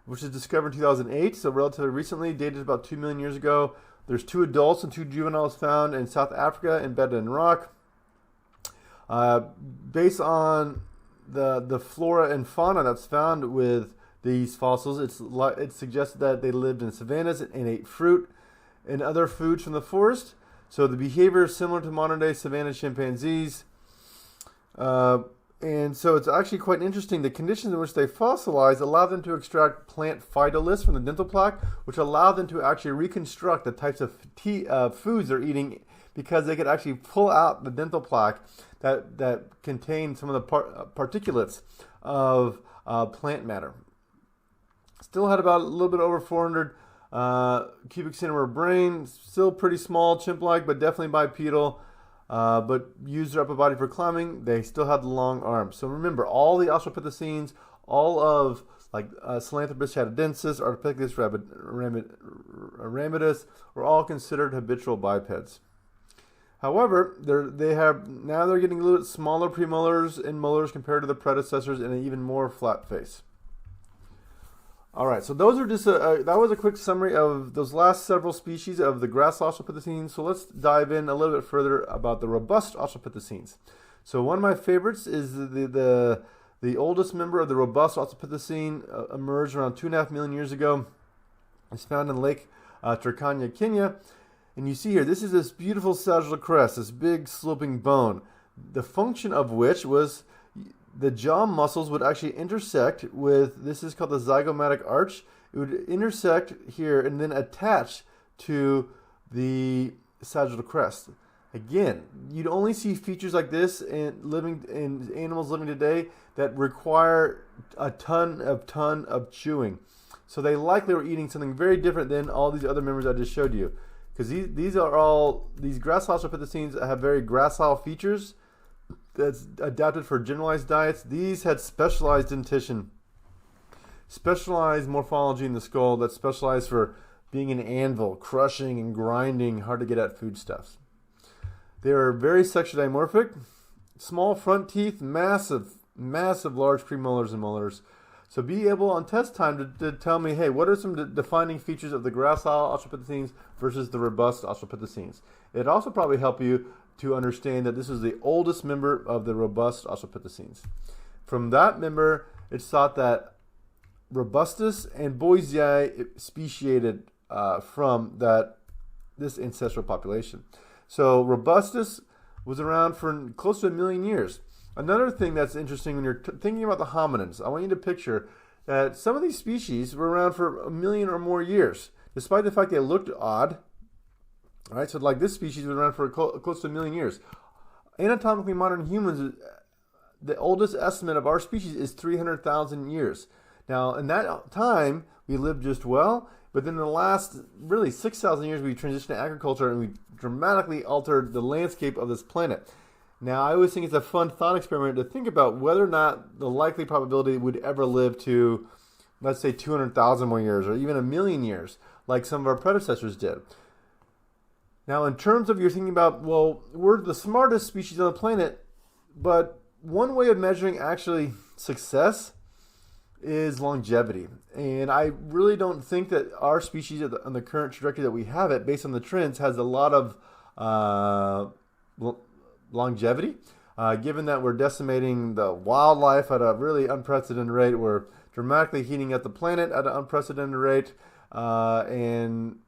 which was discovered in 2008, so relatively recently, dated about 2 million years ago. There's 2 adults and 2 juveniles found in South Africa, embedded in rock. Based on the flora and fauna that's found with these fossils, it suggests that they lived in savannas and ate fruit and other foods from the forest. So the behavior is similar to modern-day savanna chimpanzees. And so it's actually quite interesting. The conditions in which they fossilized allowed them to extract plant phytoliths from the dental plaque, which allowed them to actually reconstruct the types of foods they're eating, because they could actually pull out the dental plaque that contained some of the particulates of plant matter. Still had about a little bit over 400 cubic centimeter brain, still pretty small, chimp-like, but definitely bipedal. But used their upper body for climbing. They still had the long arms. So remember, all the Australopithecines, all of Sahelanthropus chattadensis, Ardipithecus ramidus, were all considered habitual bipeds. However, they're getting a little bit smaller premolars and molars compared to the predecessors, and an even more flat face. All right, so those are just that was a quick summary of those last several species of the gracile Australopithecines. So let's dive in a little bit further about the robust Australopithecines. So one of my favorites is the oldest member of the robust Australopithecine, emerged around 2.5 million years ago. It's found in Lake Turkana, Kenya. And you see here, this is this beautiful sagittal crest, this big sloping bone, the function of which was the jaw muscles would actually intersect with, this is called the zygomatic arch. It would intersect here and then attach to the sagittal crest. Again, you'd only see features like this in animals living today that require a ton of chewing. So they likely were eating something very different than all these other members I just showed you. Because these gracile Australopithecines have very gracile features that's adapted for generalized diets. These had specialized dentition, specialized morphology in the skull that's specialized for being an anvil, crushing and grinding hard to get at foodstuffs. They are very sexually dimorphic, small front teeth, massive large premolars and molars. So be able on test time to tell me, hey, what are some defining features of the gracile Australopithecines versus the robust Australopithecines? It'd also probably help you to understand that this is the oldest member of the robust Australopithecines. From that member, it's thought that Robustus and Boisei speciated from this ancestral population. So Robustus was around for close to 1 million years. Another thing that's interesting when you're thinking about the hominins, I want you to picture that some of these species were around for 1 million or more years, despite the fact they looked odd. All right, so like this species was around for close to 1 million years. Anatomically modern humans, the oldest estimate of our species is 300,000 years. Now, in that time, we lived just well, but then in the last, really, 6,000 years, we transitioned to agriculture and we dramatically altered the landscape of this planet. Now, I always think it's a fun thought experiment to think about whether or not the likely probability would ever live to, let's say, 200,000 more years or even 1 million years, like some of our predecessors did. Now, in terms of you're thinking about, well, we're the smartest species on the planet, but one way of measuring actually success is longevity. And I really don't think that our species on the current trajectory that we have it, based on the trends, has a lot of longevity. Given that we're decimating the wildlife at a really unprecedented rate, we're dramatically heating up the planet at an unprecedented rate, and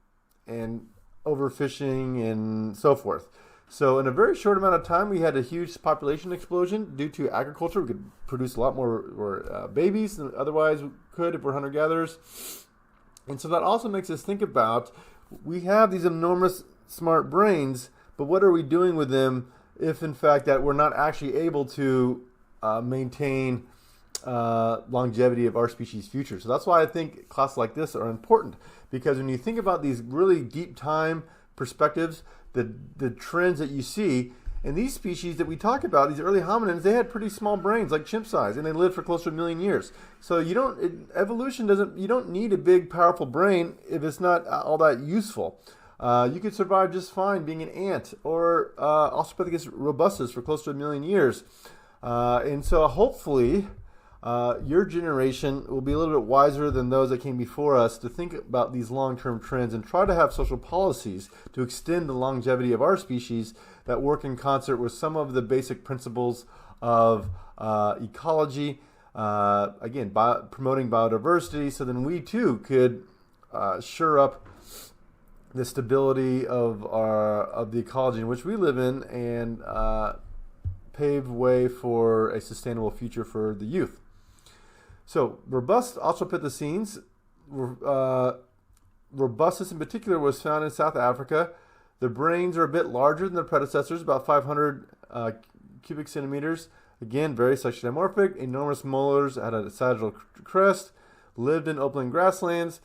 overfishing and so forth. So in a very short amount of time, we had a huge population explosion due to agriculture. We could produce a lot more babies than otherwise we could if we're hunter-gatherers. And so that also makes us think about, we have these enormous smart brains, but what are we doing with them if in fact that we're not actually able to maintain longevity of our species' future? So that's why I think classes like this are important, because when you think about these really deep time perspectives, the trends that you see, and these species that we talk about, these early hominins, they had pretty small brains, like chimp size, and they lived for close to 1 million years. So you don't need a big, powerful brain if it's not all that useful. You could survive just fine being an ant or Australopithecus robustus for close to 1 million years. And so hopefully your generation will be a little bit wiser than those that came before us to think about these long-term trends and try to have social policies to extend the longevity of our species that work in concert with some of the basic principles of ecology, again, promoting biodiversity, so then we too could shore up the stability of the ecology in which we live in and pave way for a sustainable future for the youth. So, robust Australopithecines, robustus in particular, was found in South Africa. The brains are a bit larger than their predecessors, about 500 cubic centimeters. Again, very sexually dimorphic, enormous molars, had a sagittal crest, lived in upland grasslands.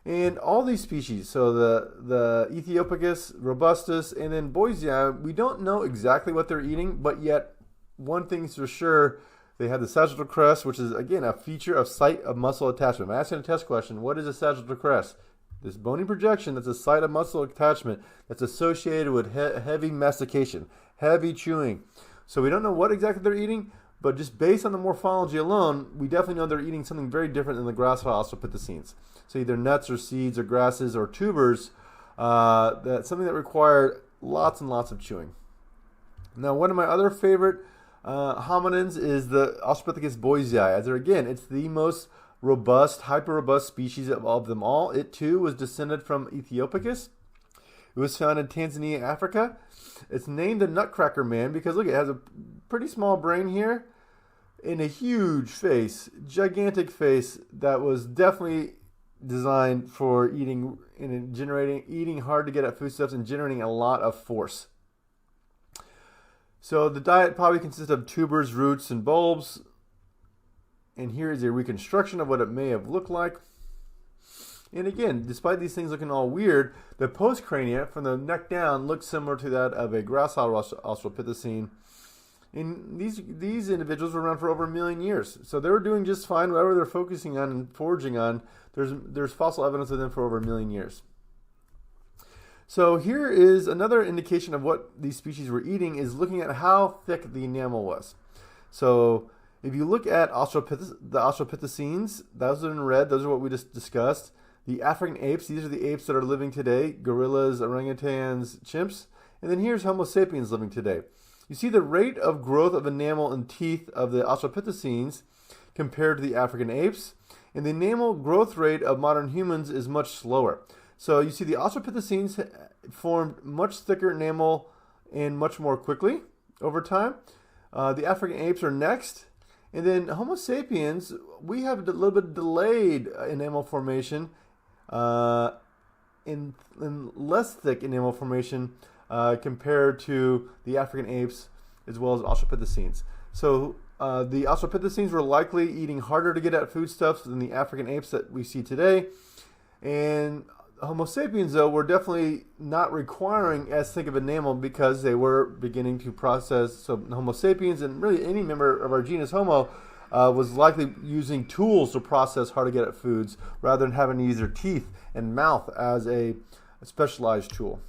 And all these species, so the Ethiopicus, robustus, and then boisei, we don't know exactly what they're eating, but yet one thing's for sure, they have the sagittal crest, which is, again, a feature of site of muscle attachment. I'm asking a test question, what is a sagittal crest? This bony projection that's a site of muscle attachment that's associated with heavy mastication, heavy chewing. So we don't know what exactly they're eating, but just based on the morphology alone, we definitely know they're eating something very different than the gracile Australopithecines. So either nuts or seeds or grasses or tubers, that's something that require lots and lots of chewing. Now, one of my other favorite hominins is the Australopithecus boisei. As again, it's the most robust, hyper-robust species of them all. It too was descended from Ethiopicus. It was found in Tanzania, Africa. It's named the Nutcracker Man because look, it has a pretty small brain here and a huge face, gigantic face that was definitely designed for eating hard to get at foodstuffs and generating a lot of force. So the diet probably consists of tubers, roots, and bulbs. And here is a reconstruction of what it may have looked like. And again, despite these things looking all weird, the postcrania from the neck down looks similar to that of a gracile Australopithecine. And these individuals were around for over 1 million years. So they were doing just fine. Whatever they're focusing on and foraging on, there's fossil evidence of them for over 1 million years. So here is another indication of what these species were eating, is looking at how thick the enamel was. So if you look at the Australopithecines, those are in red. Those are what we just discussed. The African apes, these are the apes that are living today, gorillas, orangutans, chimps. And then here's Homo sapiens living today. You see the rate of growth of enamel and teeth of the Australopithecines compared to the African apes. And the enamel growth rate of modern humans is much slower. So you see the Australopithecines formed much thicker enamel and much more quickly over time. The African apes are next. And then Homo sapiens, we have a little bit delayed enamel formation in less thick enamel formation compared to the African apes as well as Australopithecines. So the Australopithecines were likely eating harder to get at foodstuffs than the African apes that we see today. And Homo sapiens, though, were definitely not requiring as thick of enamel because they were beginning to process. So Homo sapiens, and really any member of our genus Homo, was likely using tools to process hard to get at foods rather than having to use their teeth and mouth as a specialized tool.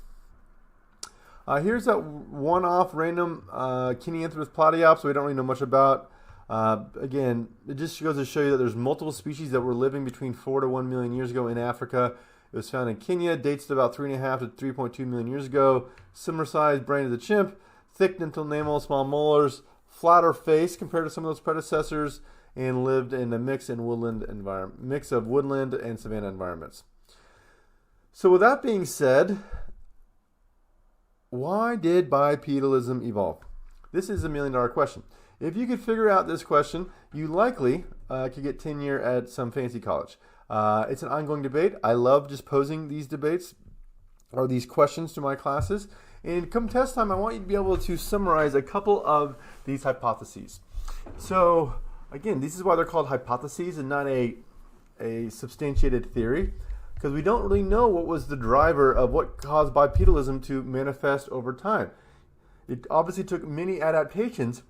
Here's that one-off random Kinesianthropus platyops we don't really know much about. Again, it just goes to show you that there's multiple species that were living between 4 to 1 million years ago in Africa. It was found in Kenya, dates to about 3.5 to 3.2 million years ago. Similar sized brain as a chimp, thick dental enamel, small molars, flatter face compared to some of those predecessors, and lived in a mix of woodland and savanna environments. So with that being said, why did bipedalism evolve? This is $1 million question. If you could figure out this question, you likely could get tenure at some fancy college. It's an ongoing debate. I love just posing these debates or these questions to my classes. And come test time, I want you to be able to summarize a couple of these hypotheses. So again, this is why they're called hypotheses and not a substantiated theory, because we don't really know what was the driver of what caused bipedalism to manifest over time. It obviously took many adaptations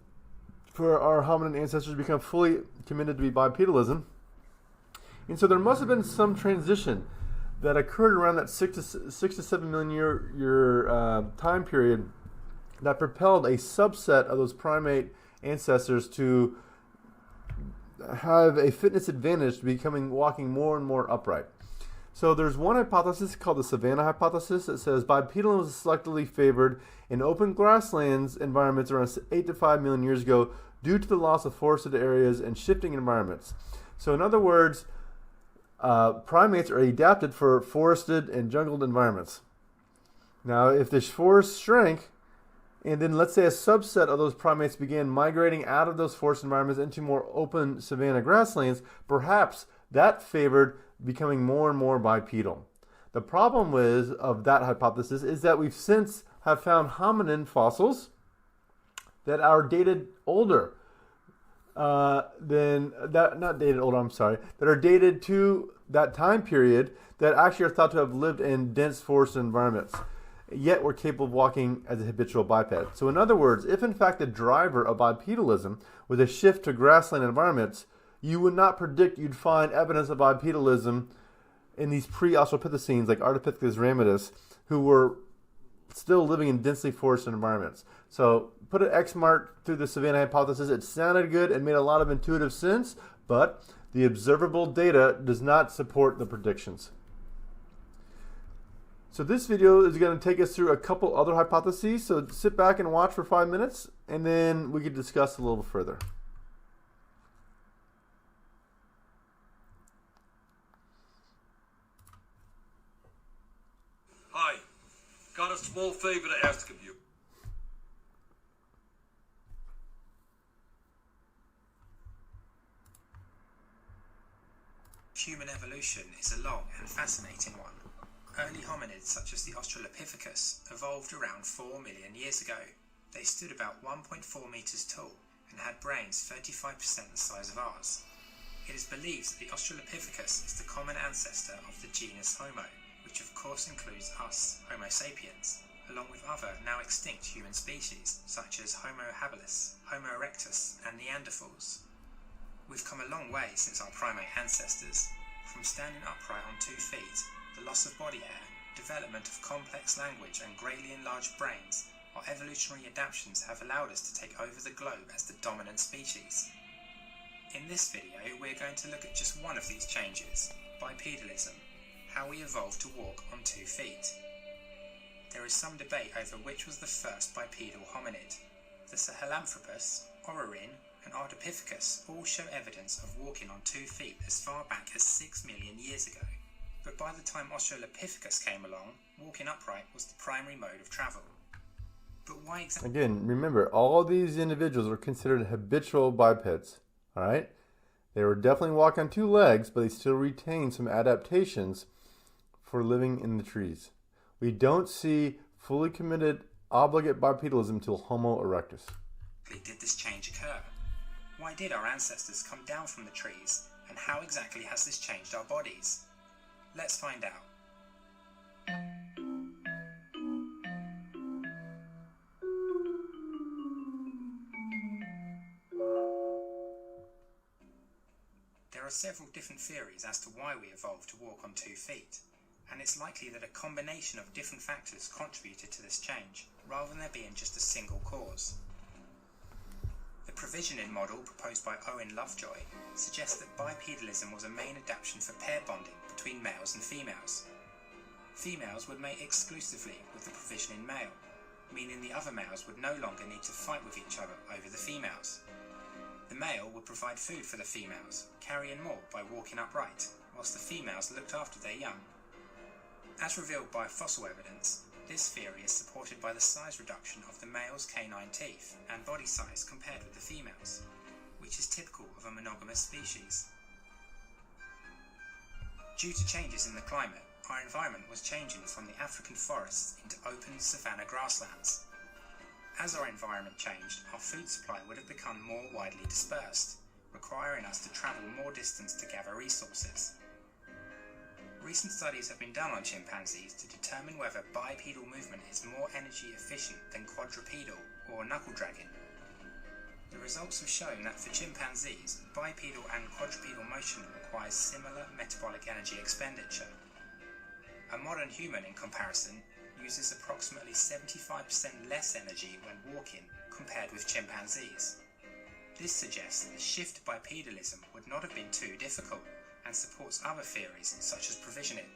for our hominin ancestors to become fully committed to be bipedalism. And so there must have been some transition that occurred around that 6 to 7 million year time period that propelled a subset of those primate ancestors to have a fitness advantage to becoming walking more and more upright. So there's one hypothesis called the savanna hypothesis that says bipedalism was selectively favored in open grasslands environments around 8 to 5 million years ago due to the loss of forested areas and shifting environments. So in other words, primates are adapted for forested and jungled environments. Now, if the forest shrank, and then let's say a subset of those primates began migrating out of those forest environments into more open savanna grasslands, perhaps that favored becoming more and more bipedal. The problem of that hypothesis is that we've since have found hominin fossils that are dated older that are dated to that time period that actually are thought to have lived in dense forest environments, yet were capable of walking as a habitual biped. So in other words, if in fact the driver of bipedalism was a shift to grassland environments, you would not predict you'd find evidence of bipedalism in these pre-Australopithecines like Ardipithecus ramidus, who were still living in densely forested environments. So put an X mark through the savanna hypothesis. It sounded good and made a lot of intuitive sense, but the observable data does not support the predictions. So this video is going to take us through a couple other hypotheses. So sit back and watch for 5 minutes, and then we can discuss a little further. Hi, got a small favor to ask of you. Human evolution is a long and fascinating one. Early hominids such as the Australopithecus evolved around 4 million years ago. They stood about 1.4 meters tall and had brains 35% the size of ours. It is believed that the Australopithecus is the common ancestor of the genus Homo, which of course includes us, Homo sapiens, along with other now extinct human species such as Homo habilis, Homo erectus and Neanderthals. We've come a long way since our primate ancestors, from standing upright on 2 feet, the loss of body hair, development of complex language and greatly enlarged brains. Our evolutionary adaptations have allowed us to take over the globe as the dominant species. In this video, we're going to look at just one of these changes, bipedalism, how we evolved to walk on 2 feet. There is some debate over which was the first bipedal hominid. The Sahelanthropus, Orrorin, and Ardipithecus all show evidence of walking on 2 feet as far back as 6 million years ago. But by the time Australopithecus came along, walking upright was the primary mode of travel. But why exactly? Again, remember, all of these individuals were considered habitual bipeds. All right? They were definitely walking on 2 legs, but they still retained some adaptations for living in the trees. We don't see fully committed obligate bipedalism until Homo erectus. Did this change occur? Why did our ancestors come down from the trees, and how exactly has this changed our bodies? Let's find out. There are several different theories as to why we evolved to walk on 2 feet, and it's likely that a combination of different factors contributed to this change, rather than there being just a single cause. The provisioning model proposed by Owen Lovejoy suggests that bipedalism was a main adaptation for pair bonding between males and females. Females would mate exclusively with the provisioning male, meaning the other males would no longer need to fight with each other over the females. The male would provide food for the females, carrying more by walking upright, whilst the females looked after their young. As revealed by fossil evidence, this theory is supported by the size reduction of the male's canine teeth and body size compared with the females, which is typical of a monogamous species. Due to changes in the climate, our environment was changing from the African forests into open savanna grasslands. As our environment changed, our food supply would have become more widely dispersed, requiring us to travel more distance to gather resources. Recent studies have been done on chimpanzees to determine whether bipedal movement is more energy efficient than quadrupedal or knuckle dragging. The results have shown that for chimpanzees, bipedal and quadrupedal motion requires similar metabolic energy expenditure. A modern human, in comparison, uses approximately 75% less energy when walking compared with chimpanzees. This suggests that the shift to bipedalism would not have been too difficult, and supports other theories such as provisioning.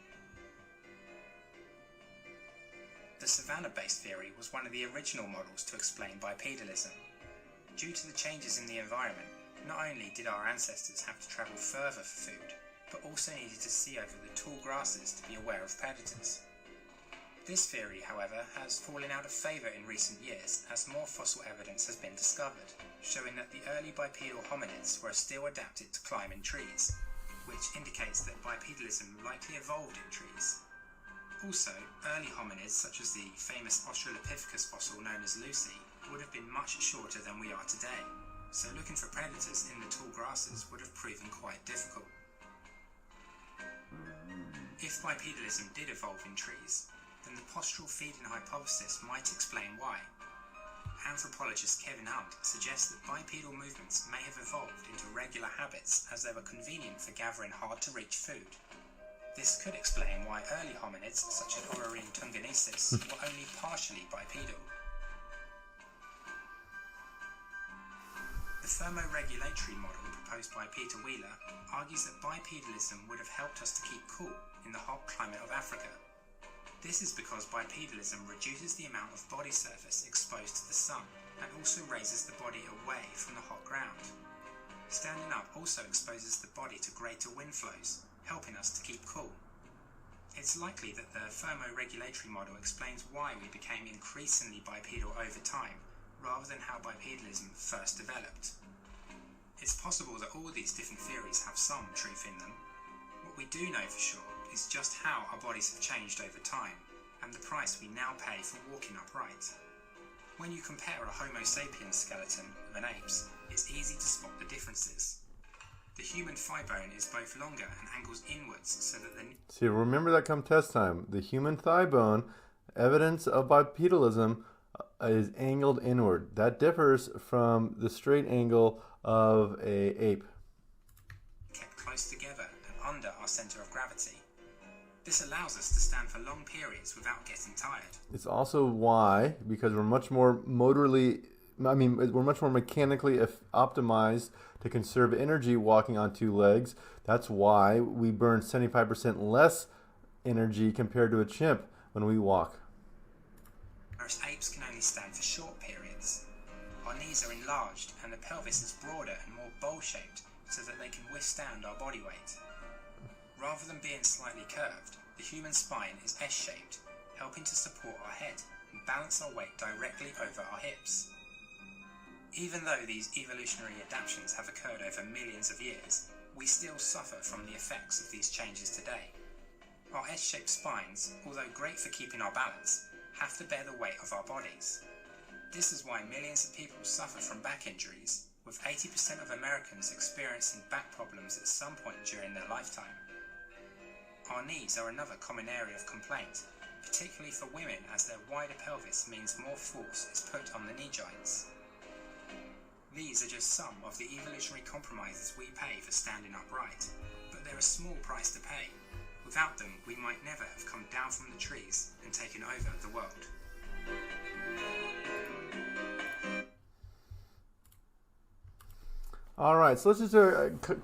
The savanna-based theory was one of the original models to explain bipedalism. Due to the changes in the environment, not only did our ancestors have to travel further for food, but also needed to see over the tall grasses to be aware of predators. This theory, however, has fallen out of favour in recent years as more fossil evidence has been discovered, showing that the early bipedal hominids were still adapted to climb in trees, which indicates that bipedalism likely evolved in trees. Also, early hominids such as the famous Australopithecus fossil known as Lucy would have been much shorter than we are today, so looking for predators in the tall grasses would have proven quite difficult. If bipedalism did evolve in trees, then the postural feeding hypothesis might explain why. Anthropologist Kevin Hunt suggests that bipedal movements may have evolved into regular habits as they were convenient for gathering hard-to-reach food. This could explain why early hominids, such as Ororine tungenensis, were only partially bipedal. The thermoregulatory model proposed by Peter Wheeler argues that bipedalism would have helped us to keep cool in the hot climate of Africa. This is because bipedalism reduces the amount of body surface exposed to the sun and also raises the body away from the hot ground. Standing up also exposes the body to greater wind flows, helping us to keep cool. It's likely that the thermoregulatory model explains why we became increasingly bipedal over time, rather than how bipedalism first developed. It's possible that all these different theories have some truth in them. What we do know for sure is just how our bodies have changed over time, and the price we now pay for walking upright. When you compare a Homo sapiens skeleton with an ape's, it's easy to spot the differences. The human thigh bone is both longer and angles inwards so that the... See, remember that come test time. The human thigh bone, evidence of bipedalism, is angled inward. That differs from the straight angle of a ape. Kept close together and under our centre of gravity. This allows us to stand for long periods without getting tired. It's also why, because we're much more we're much more mechanically optimized to conserve energy walking on two legs. That's why we burn 75% less energy compared to a chimp when we walk. Whereas apes can only stand for short periods. Our knees are enlarged and the pelvis is broader and more bowl-shaped so that they can withstand our body weight. Rather than being slightly curved, the human spine is S-shaped, helping to support our head and balance our weight directly over our hips. Even though these evolutionary adaptations have occurred over millions of years, we still suffer from the effects of these changes today. Our S-shaped spines, although great for keeping our balance, have to bear the weight of our bodies. This is why millions of people suffer from back injuries, with 80% of Americans experiencing back problems at some point during their lifetime. Our knees are another common area of complaint, particularly for women, as their wider pelvis means more force is put on the knee joints. These are just some of the evolutionary compromises we pay for standing upright, but they're a small price to pay. Without them, we might never have come down from the trees and taken over the world. All right, so let's just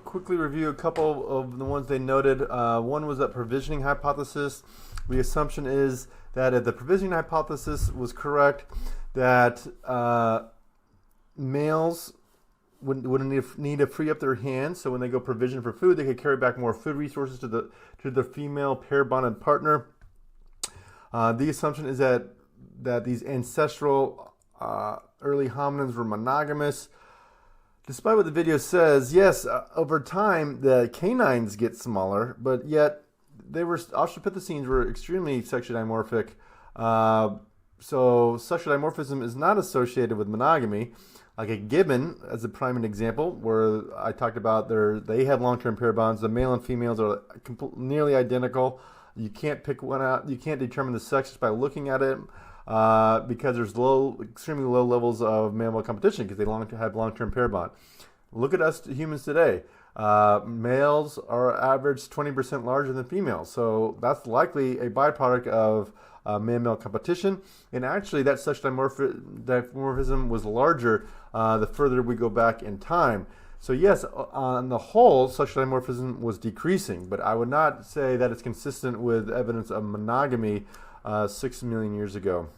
quickly review a couple of the ones they noted. One was that provisioning hypothesis. The assumption is that if the provisioning hypothesis was correct, that males wouldn't need to free up their hands, so when they go provision for food, they could carry back more food resources to the female pair bonded partner. The assumption is that these ancestral early hominins were monogamous. Despite what the video says, yes, over time the canines get smaller, but yet Australopithecines were extremely sexually dimorphic. So sexual dimorphism is not associated with monogamy. Like a gibbon, as a prime example, where I talked about they have long-term pair bonds. The male and females are nearly identical. You can't pick one out. You can't determine the sex just by looking at it because there's extremely low levels of male-male competition because they have long-term pair bond. Look at us humans today. Males are average 20% larger than females, so that's likely a byproduct of male-male competition. And actually, that sexual dimorphism was larger the further we go back in time. So yes, on the whole, sexual dimorphism was decreasing, but I would not say that it's consistent with evidence of monogamy 6 million years ago.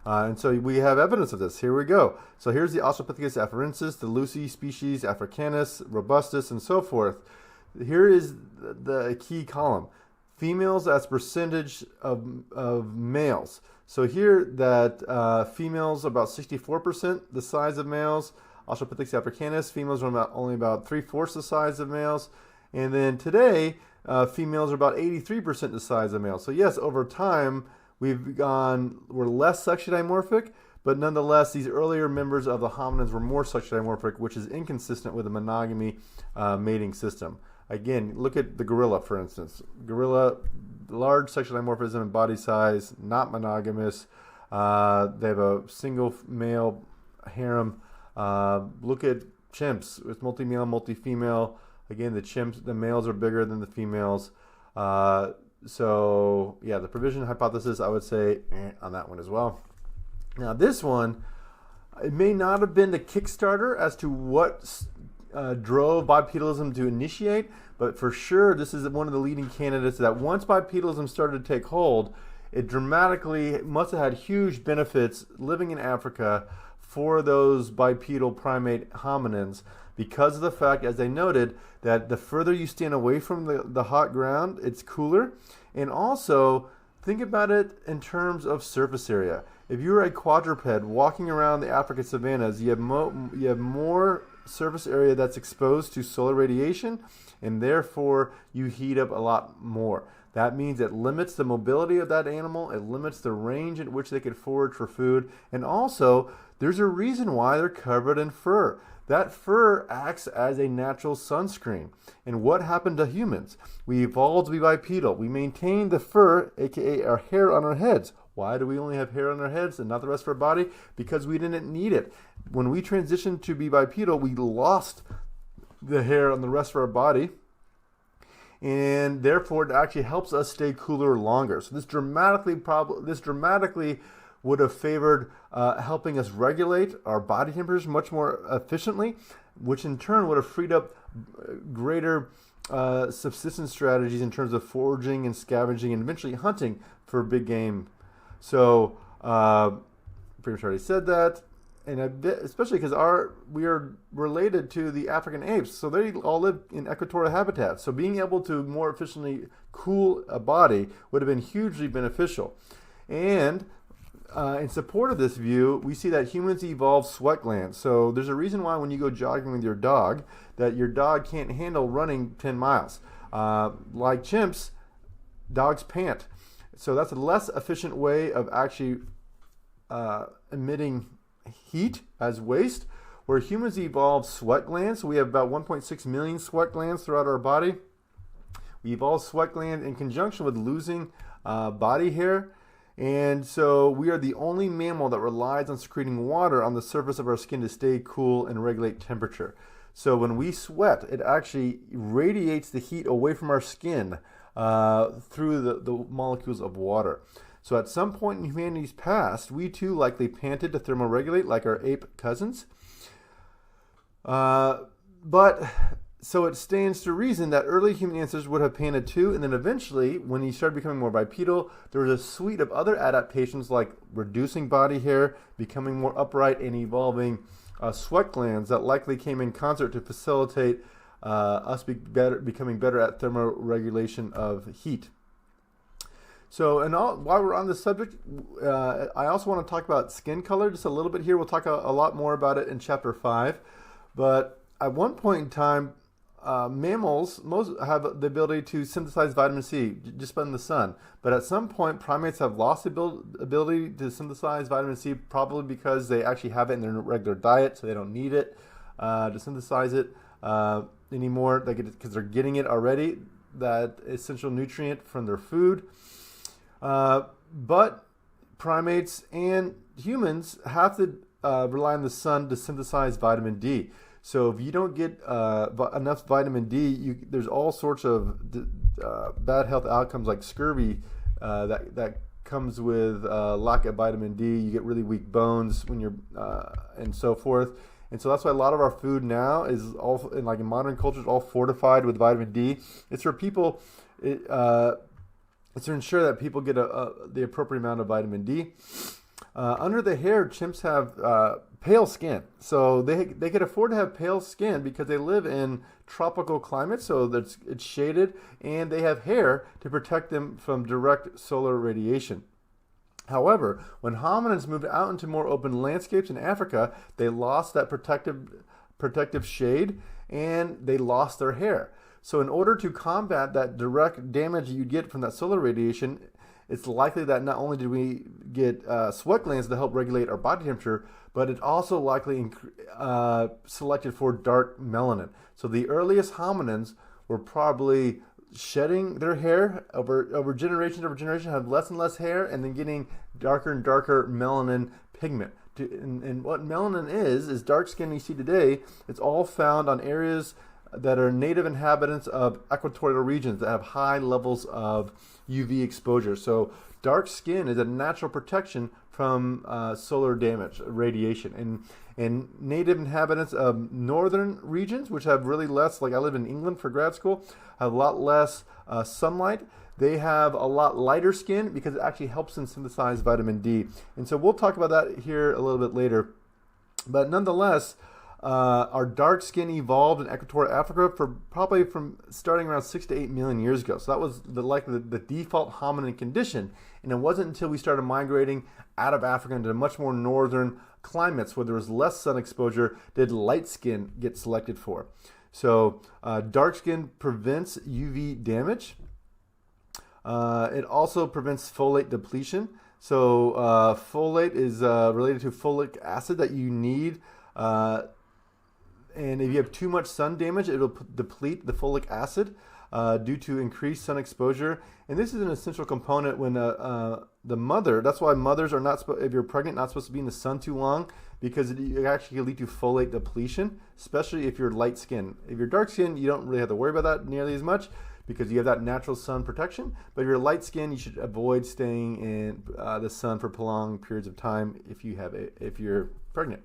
And so we have evidence of this. Here we go. So here's the Australopithecus afarensis, the Lucy species, Africanus, robustus, and so forth. Here is the key column. Females as percentage of males. So here that females are about 64% the size of males. Australopithecus africanus, females are only about 3/4 the size of males. And then today, females are about 83% the size of males. So yes, over time, we're less sexually dimorphic, but nonetheless, these earlier members of the hominins were more sexually dimorphic, which is inconsistent with a monogamy mating system. Again, look at the gorilla, for instance. Gorilla, large sexual dimorphism in body size, not monogamous. They have a single male harem. Look at chimps. It's multi-male, multi-female. Again, the males are bigger than the females. So, yeah, the provision hypothesis, I would say on that one as well. Now, this one, it may not have been the Kickstarter as to what drove bipedalism to initiate, but for sure this is one of the leading candidates that once bipedalism started to take hold, it dramatically must have had huge benefits living in Africa for those bipedal primate hominins because of the fact, as I noted, that the further you stand away from the hot ground, it's cooler. And also, think about it in terms of surface area. If you're a quadruped walking around the African savannas, you have more surface area that's exposed to solar radiation, and therefore you heat up a lot more. That means it limits the mobility of that animal, it limits the range at which they can forage for food, and also there's a reason why they're covered in fur. That fur acts as a natural sunscreen. And what happened to humans? We evolved to be bipedal. We maintained the fur, aka our hair on our heads. Why do we only have hair on our heads and not the rest of our body? Because we didn't need it. When we transitioned to be bipedal, we lost the hair on the rest of our body, and therefore it actually helps us stay cooler longer. So this dramatically would have favored helping us regulate our body temperatures much more efficiently, which in turn would have freed up greater subsistence strategies in terms of foraging and scavenging and eventually hunting for big game. So, pretty much already said that, and especially because we are related to the African apes, so they all live in equatorial habitats. So being able to more efficiently cool a body would have been hugely beneficial. And in support of this view, we see that humans evolved sweat glands. So there's a reason why when you go jogging with your dog, that your dog can't handle running 10 miles. Like chimps, dogs pant. So that's a less efficient way of actually emitting heat as waste, where humans evolved sweat glands. So we have about 1.6 million sweat glands throughout our body. We evolved sweat glands in conjunction with losing body hair. And so we are the only mammal that relies on secreting water on the surface of our skin to stay cool and regulate temperature. So when we sweat, it actually radiates the heat away from our skin through the molecules of water. So at some point in humanity's past, we too likely panted to thermoregulate like our ape cousins. But so it stands to reason that early human ancestors would have panda too, and then eventually, when he started becoming more bipedal, there was a suite of other adaptations like reducing body hair, becoming more upright, and evolving sweat glands that likely came in concert to facilitate us becoming better at thermoregulation of heat. So, while we're on this subject, I also want to talk about skin color just a little bit here. We'll talk a lot more about it in chapter 5. But at one point in time, mammals most have the ability to synthesize vitamin C just by in the sun. But at some point, primates have lost the ability to synthesize vitamin C, probably because they actually have it in their regular diet, so they don't need it to synthesize it anymore. Because they're getting it already, that essential nutrient from their food. But primates and humans have to rely on the sun to synthesize vitamin D. So if you don't get enough vitamin D, there's all sorts of bad health outcomes like scurvy that comes with lack of vitamin D. You get really weak bones when you're and so forth. And so that's why a lot of our food now is all in modern culture is all fortified with vitamin D. It's for people. It's to ensure that people get the appropriate amount of vitamin D. Under the hair, chimps have pale skin. So they can afford to have pale skin because they live in tropical climates, so it's shaded, and they have hair to protect them from direct solar radiation. However, when hominins moved out into more open landscapes in Africa, they lost that protective shade, and they lost their hair. So in order to combat that direct damage you get from that solar radiation, it's likely that not only did we get sweat glands to help regulate our body temperature, but it also likely selected for dark melanin. So the earliest hominins were probably shedding their hair over generation, have less and less hair, and then getting darker and darker melanin pigment. And what melanin is dark skin you see today. It's all found on areas that are native inhabitants of equatorial regions that have high levels of UV exposure. So dark skin is a natural protection from solar damage, radiation. And native inhabitants of northern regions, which have really less, like I live in England for grad school, have a lot less sunlight. They have a lot lighter skin because it actually helps them synthesize vitamin D. And so we'll talk about that here a little bit later. But nonetheless, our dark skin evolved in equatorial Africa probably from starting around 6 to 8 million years ago. So that was the default hominin condition. And it wasn't until we started migrating out of Africa into much more northern climates where there was less sun exposure did light skin get selected for. So dark skin prevents UV damage. It also prevents folate depletion. So folate is related to folic acid that you need. And if you have too much sun damage, it'll deplete the folic acid due to increased sun exposure. And this is an essential component when the mother, that's why mothers are not, if you're pregnant, not supposed to be in the sun too long, because it actually can lead to folate depletion, especially if you're light skinned. If you're dark skinned, you don't really have to worry about that nearly as much because you have that natural sun protection. But if you're light skinned, you should avoid staying in the sun for prolonged periods of time if you're pregnant.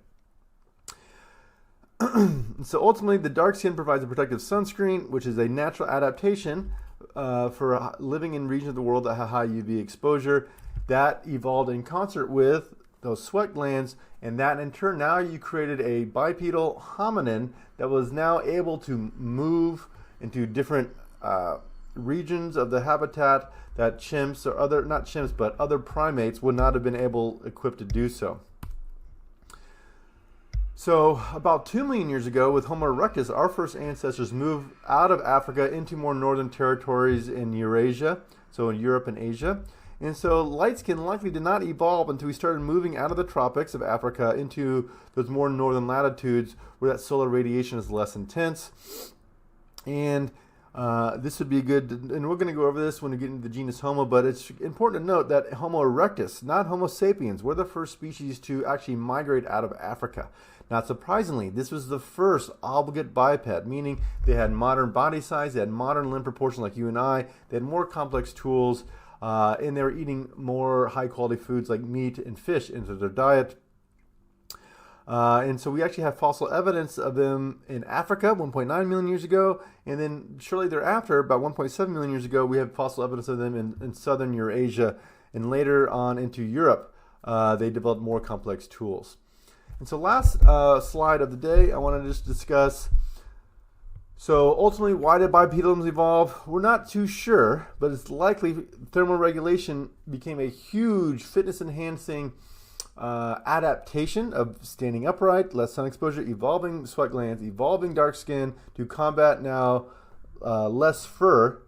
So ultimately, the dark skin provides a protective sunscreen, which is a natural adaptation for living in regions of the world that have high UV exposure. That evolved in concert with those sweat glands, and that in turn, now you created a bipedal hominin that was now able to move into different regions of the habitat that chimps or other primates would not have been equipped to do so. So about 2 million years ago, with Homo erectus, our first ancestors moved out of Africa into more northern territories in Eurasia, so in Europe and Asia. And so light skin likely did not evolve until we started moving out of the tropics of Africa into those more northern latitudes where that solar radiation is less intense. And this would be good, and we're going to go over this when we get into the genus Homo, but it's important to note that Homo erectus, not Homo sapiens, were the first species to actually migrate out of Africa. Not surprisingly, this was the first obligate biped, meaning they had modern body size, they had modern limb proportion like you and I, they had more complex tools, and they were eating more high-quality foods like meat and fish into their diet. And so we actually have fossil evidence of them in Africa 1.9 million years ago, and then shortly thereafter, about 1.7 million years ago, we have fossil evidence of them in southern Eurasia, and later on into Europe, they developed more complex tools. And so last slide of the day, I want to just discuss, so ultimately, why did bipedalism evolve? We're not too sure, but it's likely thermoregulation became a huge fitness-enhancing adaptation of standing upright, less sun exposure, evolving sweat glands, evolving dark skin to combat now less fur.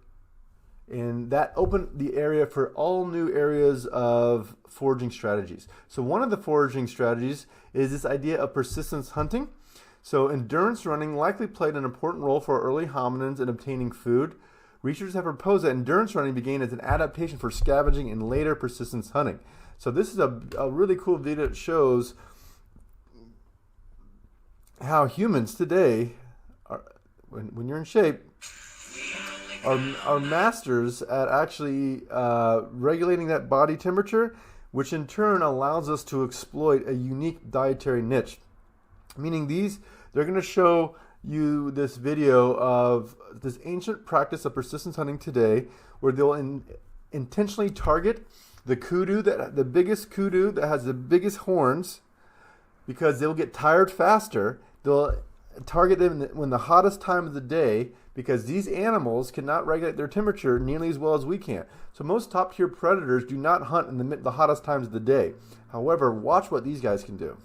And that opened the area for all new areas of foraging strategies. So one of the foraging strategies is this idea of persistence hunting. So endurance running likely played an important role for early hominins in obtaining food. Researchers have proposed that endurance running began as an adaptation for scavenging and later persistence hunting. So this is a really cool video that shows how humans today, when you're in shape, are masters at actually regulating that body temperature, which in turn allows us to exploit a unique dietary niche. Meaning they're going to show you this video of this ancient practice of persistence hunting today, where they'll intentionally target the kudu, the biggest kudu that has the biggest horns, because they'll get tired faster. They'll target them when the hottest time of the day, because these animals cannot regulate their temperature nearly as well as we can. So most top-tier predators do not hunt in the hottest times of the day. However, watch what these guys can do.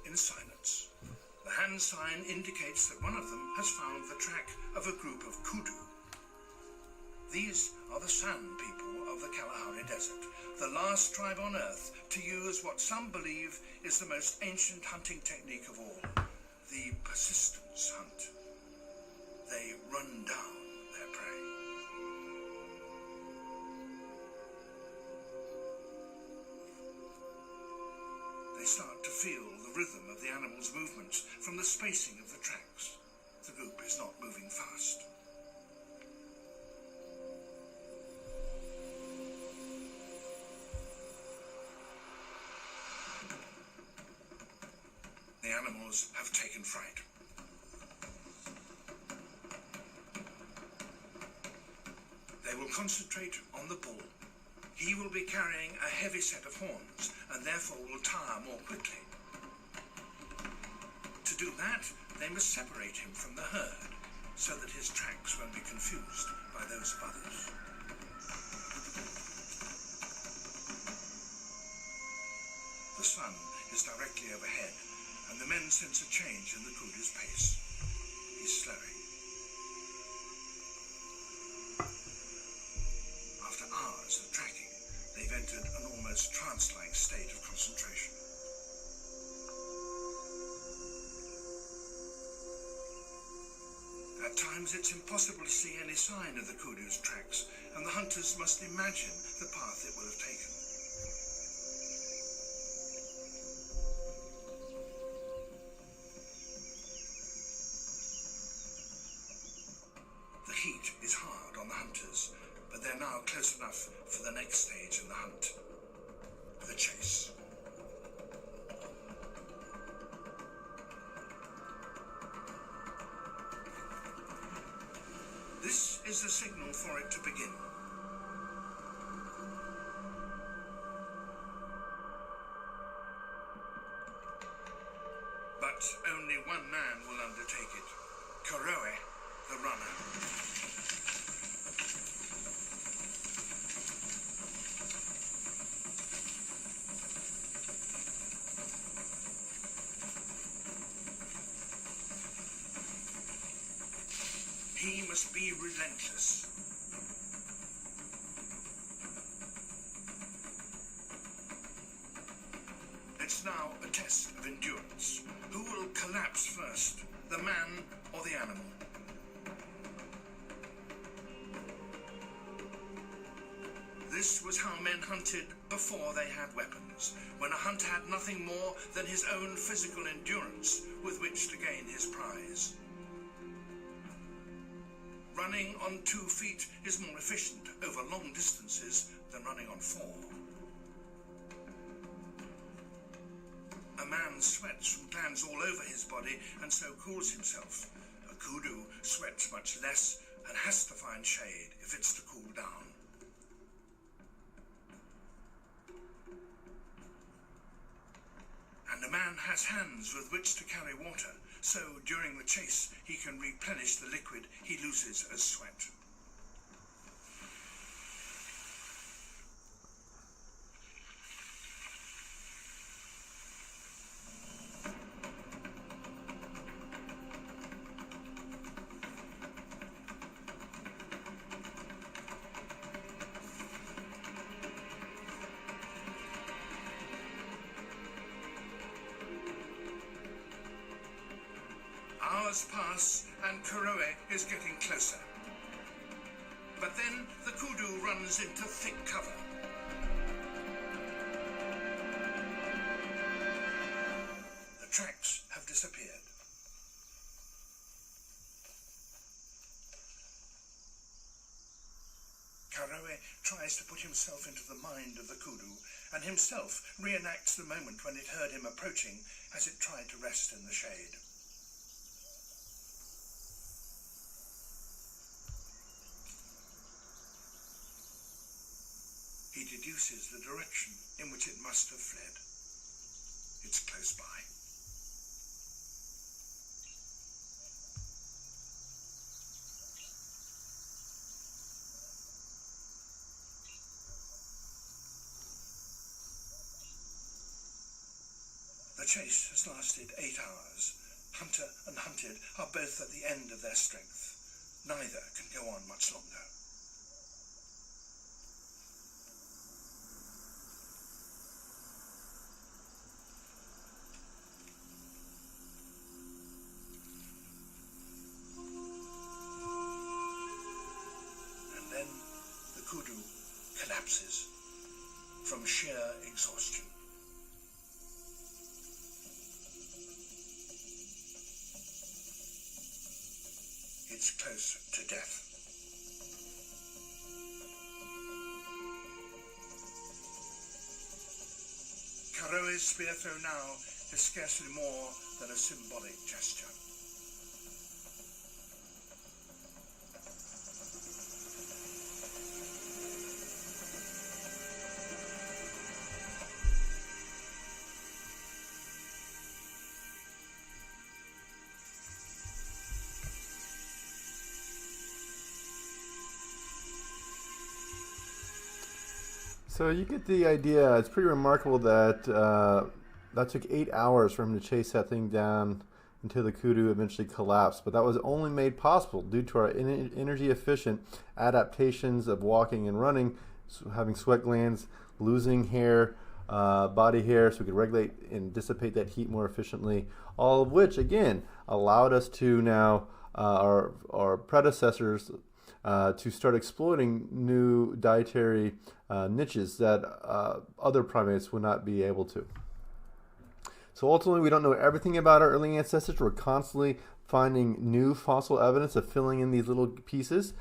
In silence. The hand sign indicates that one of them has found the track of a group of kudu. These are the San people of the Kalahari Desert, the last tribe on Earth to use what some believe is the most ancient hunting technique of all, the persistence hunt. They run down their prey. They start to feel the rhythm of the animal's movements from the spacing of the tracks. The group is not moving fast. The animals have taken fright. They will concentrate on the bull. He will be carrying a heavy set of horns and therefore will tire more quickly. To do that, they must separate him from the herd so that his tracks won't be confused by those of others. The sun is directly overhead, and the men sense a change in the kudu's pace. He's slowing. After hours of tracking, they've entered an almost trance-like state of concentration. At times it's impossible to see any sign of the kudu's tracks, and the hunters must imagine the path it will have taken. The heat is hard on the hunters, but they're now close enough for the next stage in the hunt, the chase. This is the signal for it to begin. But only one man will undertake it. Karoe, the runner. He must be relentless. It's now a test of endurance. Who will collapse first, the man or the animal? This was how men hunted before they had weapons. times when a hunter had nothing more than his own physical endurance with which to gain his prize. Running on 2 feet is more efficient over long distances than running on 4. A man sweats from glands all over his body and so cools himself. A kudu sweats much less and has to find shade if it's to cool down. And a man has hands with which to carry water, so during the chase he can replenish the liquid he loses as sweat. Hours pass and Kuroe is getting closer. But then the kudu runs into thick cover. The tracks have disappeared. Kuroe tries to put himself into the mind of the kudu and himself reenacts the moment when it heard him approaching as it tried to rest in the shade. He deduces the direction in which it must have fled. It's close by. The chase has lasted 8 hours. Hunter and hunted are both at the end of their strength. Neither can go on much longer. Kudu collapses from sheer exhaustion. It's close to death. Kuroe's spear throw now is scarcely more than a symbolic gesture. So you get the idea. It's pretty remarkable that that took 8 hours for him to chase that thing down until the kudu eventually collapsed. But that was only made possible due to our energy-efficient adaptations of walking and running, having sweat glands, losing hair, body hair, so we could regulate and dissipate that heat more efficiently. All of which, again, allowed us to now, our predecessors, to start exploiting new dietary niches that other primates would not be able to. So ultimately, we don't know everything about our early ancestors. We're constantly finding new fossil evidence of filling in these little pieces.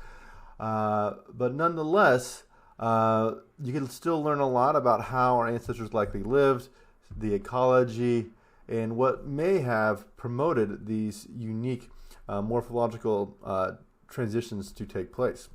But nonetheless, you can still learn a lot about how our ancestors likely lived, the ecology, and what may have promoted these unique morphological transitions to take place.